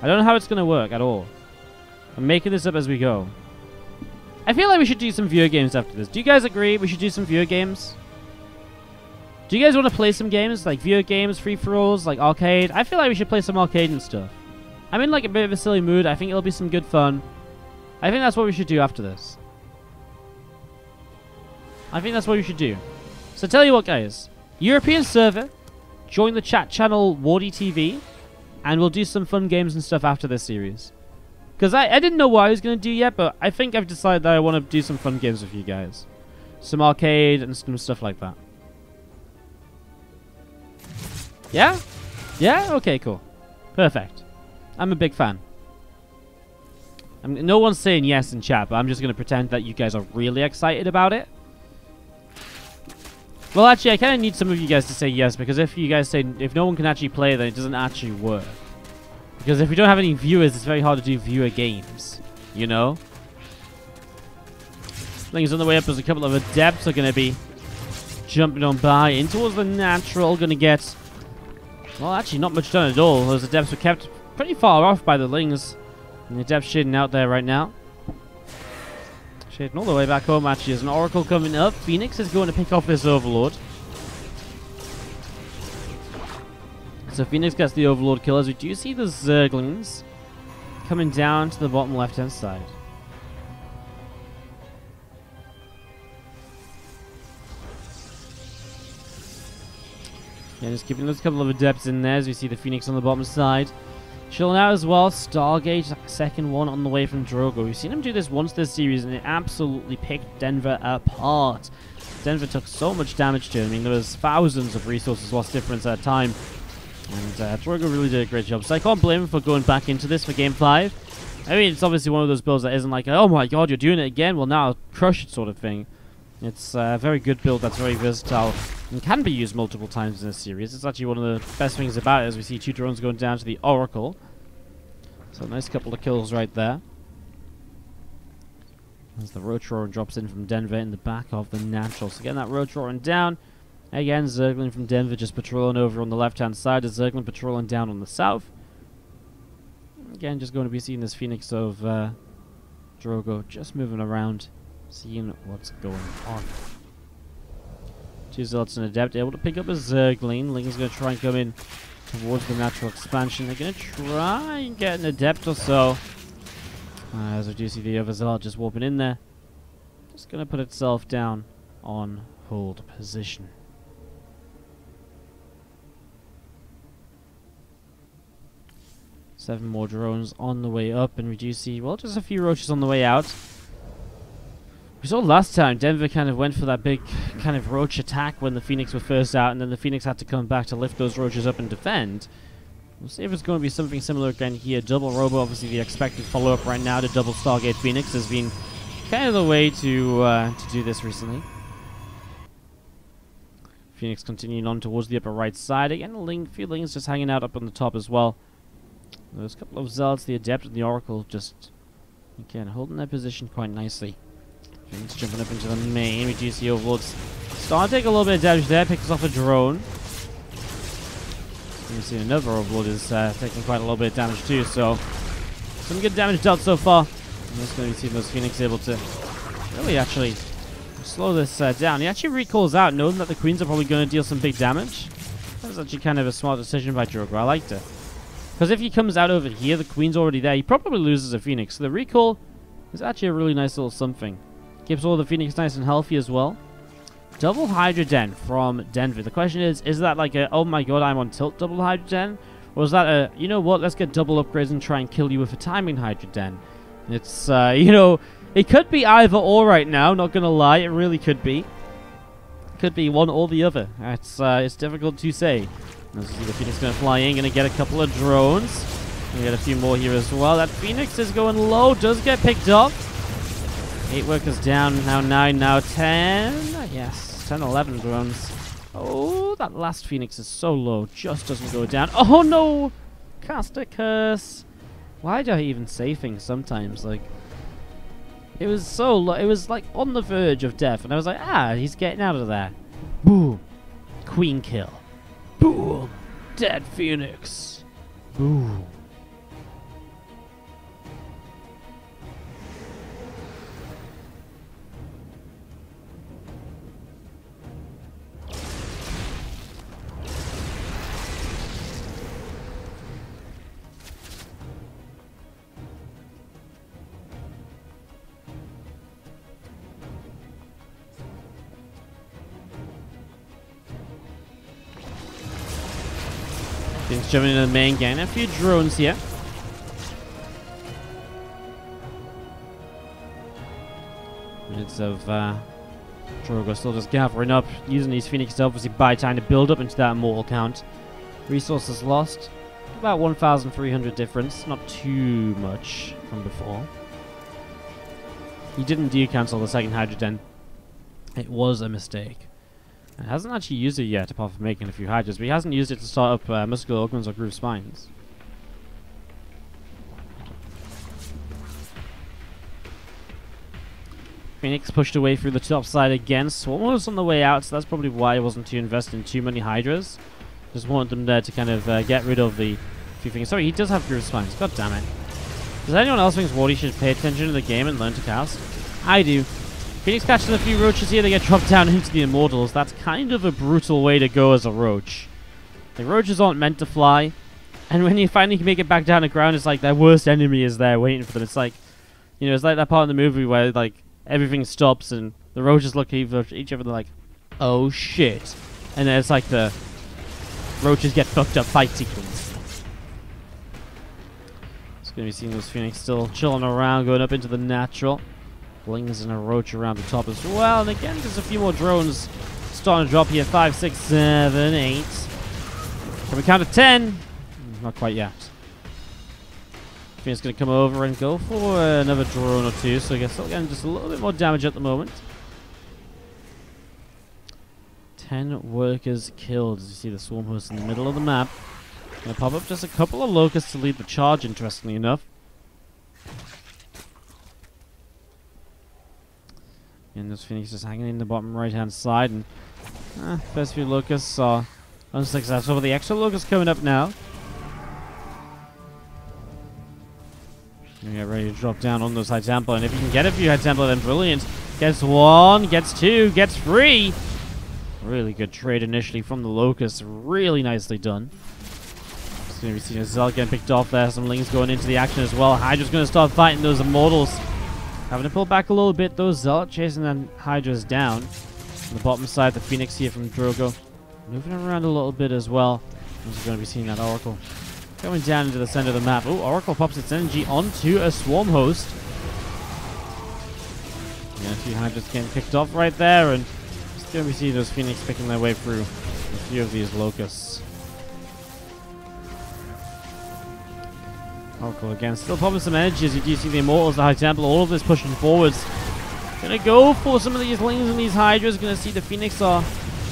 I don't know how it's going to work at all. I'm making this up as we go. I feel like we should do some viewer games after this. Do you guys agree we should do some viewer games? Do you guys want to play some games? Like viewer games, free-for-alls, like arcade? I feel like we should play some arcade and stuff. I'm in like a bit of a silly mood. I think it'll be some good fun. I think that's what we should do after this. I think that's what we should do. So tell you what, guys. European server. Join the chat channel WardiTV. And we'll do some fun games and stuff after this series. Because I didn't know what I was going to do yet. But I think I've decided that I want to do some fun games with you guys. Some arcade and some stuff like that. Yeah? Yeah? Okay, cool. Perfect. I'm a big fan. No one's saying yes in chat, but I'm just going to pretend that you guys are really excited about it. Well, actually, I kind of need some of you guys to say yes, because if you guys say, if no one can actually play, then it doesn't actually work. Because if we don't have any viewers, it's very hard to do viewer games, you know? Things on the way up, there's a couple of adepts are going to be jumping on by in towards the natural, going to get, well, actually not much done at all. Those adepts were kept pretty far off by the lings. And the adepts shading out there right now. Shading all the way back home, actually. There's an oracle coming up. Phoenix is going to pick off this overlord. So Phoenix gets the overlord kill, as we do see the zerglings coming down to the bottom left-hand side. Yeah, just keeping those couple of adepts in there as we see the Phoenix on the bottom side. Chilling out as well. Stargate, second one on the way from Drogo. We've seen him do this once this series, and it absolutely picked Denver apart. Denver took so much damage to him. I mean, there was thousands of resources lost difference at a time. And Drogo really did a great job. So I can't blame him for going back into this for Game 5. I mean, it's obviously one of those builds that isn't like, oh my god, you're doing it again. Well, now I'll crush it sort of thing. It's a very good build that's very versatile and can be used multiple times in this series. It's actually one of the best things about it, as we see 2 drones going down to the Oracle. So a nice couple of kills right there. As the Roach Roaring drops in from Denver in the back of the natural. So getting that Roach Roaring down. Again, Zergling from Denver just patrolling over on the left-hand side. Is Zergling patrolling down on the south. Again, just going to be seeing this Phoenix of Drogo just moving around, seeing what's going on. 2 Zealots and Adept able to pick up a Zergling. Ling's going to try and come in towards the natural expansion. They're going to try and get an Adept or so. As we do see the other Zealot just warping in there. Just going to put itself down on hold position. Seven more drones on the way up, and we do see, well, just a few roaches on the way out. We saw last time Denver kind of went for that big kind of roach attack when the Phoenix were first out, and then the Phoenix had to come back to lift those roaches up and defend. We'll see if it's going to be something similar again here. Double Robo, obviously the expected follow-up right now to double Stargate Phoenix, has been kind of the way to do this recently. Phoenix continuing on towards the upper right side. Again, a few Lings just hanging out up on the top as well. There's a couple of Zealots, the Adept and the Oracle, just, again, holding their position quite nicely. Phoenix jumping up into the main. We do see Overlords starting to take a little bit of damage there, picks off a drone. And you see another Overlord is taking quite a little bit of damage too, so some good damage dealt so far. I'm just going to be seeing those Phoenix able to really actually slow this down. He actually recalls out, knowing that the Queens are probably going to deal some big damage. That was actually kind of a smart decision by Drogo. I liked it. Because if he comes out over here, the Queen's already there, he probably loses a Phoenix. So the recall is actually a really nice little something. Keeps all the Phoenix nice and healthy as well. Double Hydra Den from Denver. The question is that like a, oh my god, I'm on tilt double Hydra Den? Or is that a, you know what, let's get double upgrades and try and kill you with a timing Hydra Den? It's, you know, it could be either or right now, not gonna lie, it really could be. Could be one or the other. It's difficult to say. As you see, the Phoenix going to fly in, going to get a couple of drones. We get a few more here as well. That Phoenix is going low, does get picked up. 8 workers down, now 9, now 10. Yes, 10, 11 drones. Oh, that last Phoenix is so low, just doesn't go down. Oh no! Cast a curse. Why do I even say things sometimes? Like, it was so low, it was like on the verge of death, and I was like, ah, he's getting out of there. Boom. Queen kill. Boom. Dead Phoenix. Boom. Things jumping into the main gang. A few drones here. Minutes of Drogo still just gathering up, using these Phoenix to obviously buy time to build up into that immortal count. Resources lost. About 1,300 difference. Not too much from before. He didn't decancel the second Hydrogen. It was a mistake. He hasn't actually used it yet, apart from making a few Hydras, but he hasn't used it to start up muscular augments or groove spines. Phoenix pushed away through the top side again. Swarm was on the way out, so that's probably why I wasn't too invested in too many Hydras. Just wanted them there to kind of get rid of the few things. Sorry, he does have groove spines. God damn it. Does anyone else think Wardy should pay attention to the game and learn to cast? I do. Phoenix catches a few roaches here, they get dropped down into the Immortals. That's kind of a brutal way to go as a roach. The roaches aren't meant to fly, and when you finally can make it back down to ground, it's like their worst enemy is there waiting for them. It's like, you know, it's like that part in the movie where like everything stops and the roaches look at each other, they're like, oh shit. And then it's like the roaches get fucked up fight sequence. It's going to be seeing those Phoenix still chilling around, going up into the natural. Blings and a roach around the top as well. And again, there's a few more drones starting to drop here. 5, 6, 7, 8. Can we count to 10? Not quite yet. Phoenix going to come over and go for another drone or two. So I guess again, just a little bit more damage at the moment. 10 workers killed. As you see the swarm host in the middle of the map. Going to pop up just a couple of locusts to lead the charge, interestingly enough. And those Phoenix just hanging in the bottom right hand side, and first few locusts are unsuccessful, but the extra locusts coming up now. You get ready to drop down on those High Templar, and if you can get a few High Templar, then brilliant. Gets 1, gets 2, gets 3. Really good trade initially from the locusts, really nicely done. Just going to be seeing a Zealot getting picked off there, some Lings going into the action as well. Hydra's going to start fighting those Immortals. Having to pull back a little bit, those Zealot chasing the Hydras down. On the bottom side, the Phoenix here from Drogo. Moving around a little bit as well. We're going to be seeing that Oracle going down into the center of the map. Oh, Oracle pops its energy onto a Swarm host. Yeah, a few Hydras getting picked off right there, and just going to be seeing those Phoenix picking their way through a few of these Locusts. Oracle again, still popping some energy as you do see the Immortals, the High Templar, all of this pushing forwards. Gonna go for some of these Lings and these Hydras. Gonna see the Phoenix are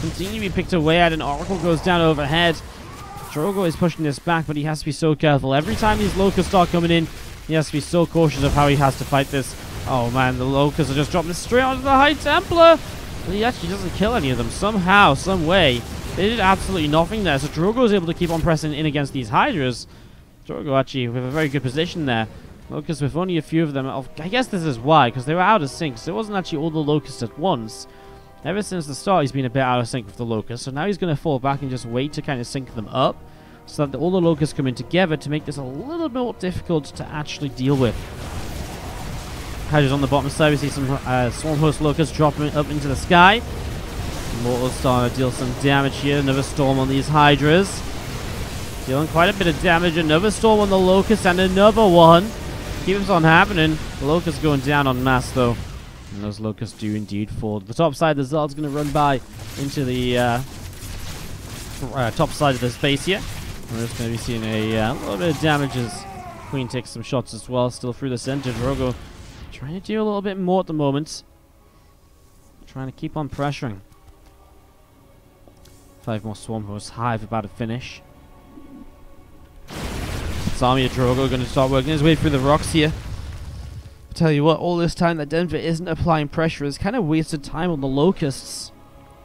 continue to be picked away at, and Oracle goes down overhead. Drogo is pushing this back, but he has to be so careful. Every time these Locusts start coming in, he has to be so cautious of how he has to fight this. Oh man, the Locusts are just dropping straight onto the High Templar. But he actually doesn't kill any of them. Somehow, some way, they did absolutely nothing there. So Drogo is able to keep on pressing in against these Hydras. Drogo actually with a very good position there. Locusts with only a few of them. I guess this is why, because they were out of sync. So it wasn't actually all the Locusts at once. Ever since the start, he's been a bit out of sync with the Locusts. So now he's going to fall back and just wait to kind of sync them up, so that all the Locusts come in together to make this a little bit more difficult to actually deal with. Hydras on the bottom side. We see some Swarm Host Locusts dropping up into the sky. Immortals starting to deal some damage here. Another storm on these Hydras. Dealing quite a bit of damage. Another storm on the Locusts and another one. Keeps on happening. The Locusts going down en masse though. And those Locusts do indeed fall. The top side, the Zealot's going to run by into the top side of this base here. We're just going to be seeing a little bit of damage as Queen takes some shots as well. Still through the center. Drogo trying to do a little bit more at the moment. Trying to keep on pressuring. 5 more Swarm Hosts. Hive about to finish. This army of Drogo going to start working his way through the rocks here. Tell you what, all this time that Denver isn't applying pressure is kind of wasted time on the Locusts.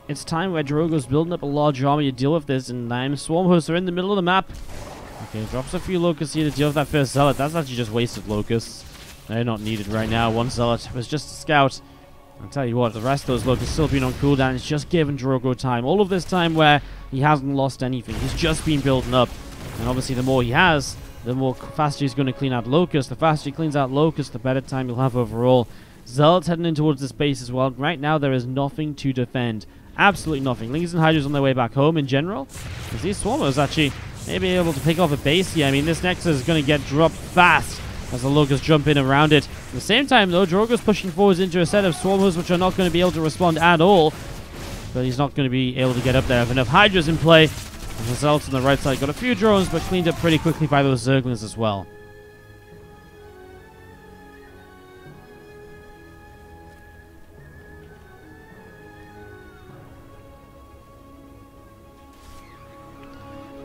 It's time where Drogo's building up a large army to deal with this, and Swarm Hosts are in the middle of the map. Okay, drops a few Locusts here to deal with that first Zealot. That's actually just wasted Locusts. They're not needed right now. One Zealot was just a scout. I'll tell you what, the rest of those Locusts still been on cooldown. It's just giving Drogo time. All of this time where he hasn't lost anything. He's just been building up. And obviously the more he has, the more faster he's going to clean out Locusts. The faster he cleans out Locusts, the better time you'll have overall. Zealots heading in towards this base as well. Right now, there is nothing to defend. Absolutely nothing. Lings and Hydras on their way back home in general. As these Swarmers actually may be able to pick off a base here. I mean, this Nexus is going to get dropped fast as the Locusts jump in around it. At the same time, though, Drogo's pushing forwards into a set of Swarmers which are not going to be able to respond at all. But he's not going to be able to get up there. Have enough Hydras in play. And the Zealots on the right side got a few drones, but cleaned up pretty quickly by those Zerglings as well.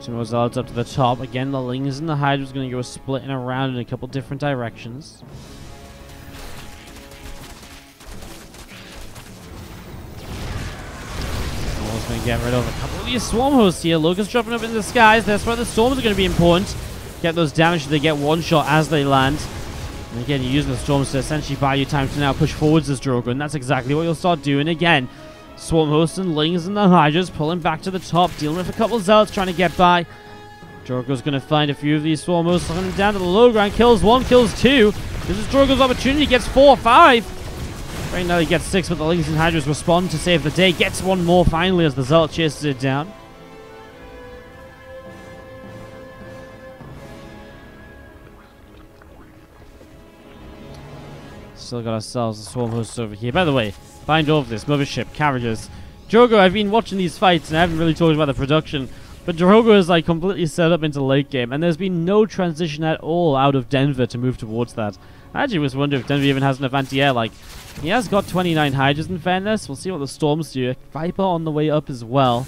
Some more Zealots up to the top. Again, the Lings and the Hydras going to go splitting around in a couple different directions. Going to get rid of a couple of these Swarm Hosts here. Locusts dropping up in the skies. That's where the Storms are going to be important. Get those damage so they get one shot as they land. And again, you're using the Storms to essentially buy you time to now push forwards as Drogo. And that's exactly what you'll start doing again. Swarm Hosts and Lings and the Hydras pulling back to the top. Dealing with a couple of Zealots trying to get by. Drogo's going to find a few of these Swarm Hosts. Hunting down to the low ground. Kills one, kills two. This is Drogo's opportunity. Gets 4 or 5. Right now he gets 6, but the Lings and Hydras respond to save the day. Gets one more finally as the Zealot chases it down. Still got ourselves a Swarm Host over here. By the way, find all of this. Mothership, carriages. Drogo, I've been watching these fights and I haven't really talked about the production. But Drogo is like completely set up into late game. And there's been no transition at all out of Denver to move towards that. I actually was wondering if Denver even has enough anti-air. Like, he has got 29 Hydras in fairness. We'll see what the Storms do. Viper on the way up as well.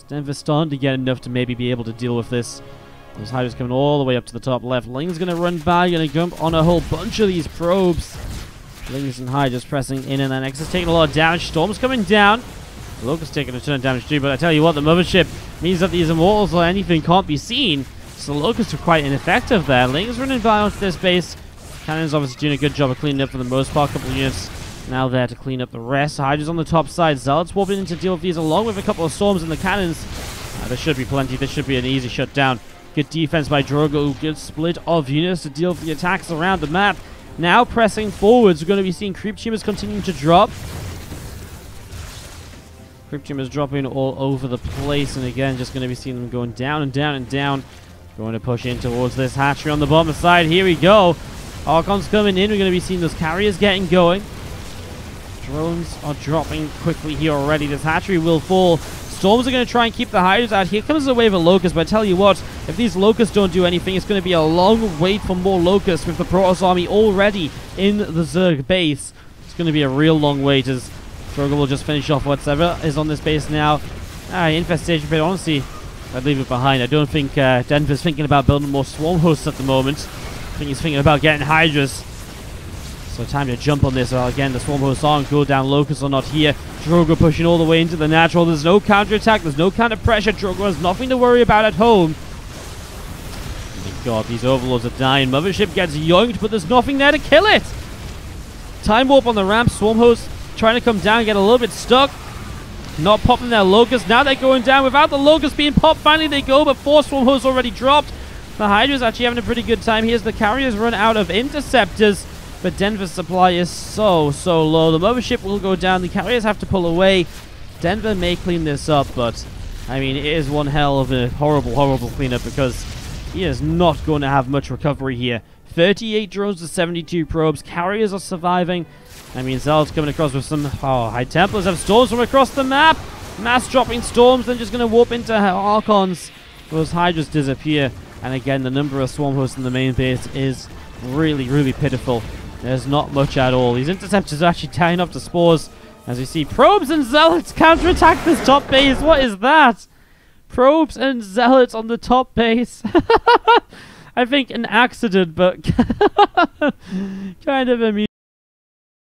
Denver's starting to get enough to maybe be able to deal with this. Those Hydras coming all the way up to the top left. Ling's going to run by, going to jump on a whole bunch of these probes. Lings and Hydras pressing in, and then Nexus taking a lot of damage. Storm's coming down. Locust taking a ton of damage too, but I tell you what, the Mothership means that these Immortals or anything can't be seen. So Locusts are quite ineffective there. Ling's running by onto this base. Cannon's obviously doing a good job of cleaning up for the most part. A couple of units now there to clean up the rest. Hydras on the top side. Zealots warping in to deal with these along with a couple of Storms and the cannons. There should be plenty. This should be an easy shutdown. Good defense by Drogo. Good split of units to deal with the attacks around the map. Now pressing forwards. We're going to be seeing Creep Tumors continuing to drop. Creep Tumors dropping all over the place. And again, just going to be seeing them going down and down and down. Going to push in towards this hatchery on the bottom side. Here we go. Archon's coming in. We're going to be seeing those carriers getting going. Drones are dropping quickly here already. This hatchery will fall. Storms are going to try and keep the Hydras out. Here comes the wave of Locusts, but I tell you what, if these Locusts don't do anything, it's going to be a long wait for more Locusts with the Protoss army already in the Zerg base. It's going to be a real long wait as Drogo will just finish off whatever is on this base now. Infestation, but honestly, I'd leave it behind. I don't think Denver's thinking about building more Swarm Hosts at the moment. I think he's thinking about getting Hydras. So time to jump on this. Again, the Swarm Hosts are on cooldown. Locusts are not here. Drogo pushing all the way into the natural. There's no counter-attack. There's no counter-pressure. Drogo has nothing to worry about at home. Oh my god, these Overlords are dying. Mothership gets yoinked, but there's nothing there to kill it. Time Warp on the ramp. Swarm Hosts trying to come down, get a little bit stuck. Not popping their Locusts. Now they're going down. Without the Locusts being popped, finally they go, but 4 Swarm Hosts already dropped. The Hydra's actually having a pretty good time. Here's the carriers run out of interceptors, but Denver's supply is so low. The Mothership will go down. The carriers have to pull away. Denver may clean this up, but I mean, it is one hell of a horrible cleanup because he is not going to have much recovery here. 38 drones to 72 probes. Carriers are surviving. I mean, Zealot's coming across with some... High Templars have Storms from across the map. Mass dropping storms, then just going to warp into Archons. Those Hydras disappear. And again, the number of swarm hosts in the main base is really, really pitiful. There's not much at all. These interceptors are actually tying up the spores. As we see, probes and zealots counterattack this top base. What is that? Probes and zealots on the top base. I think an accident, but kind of amusing.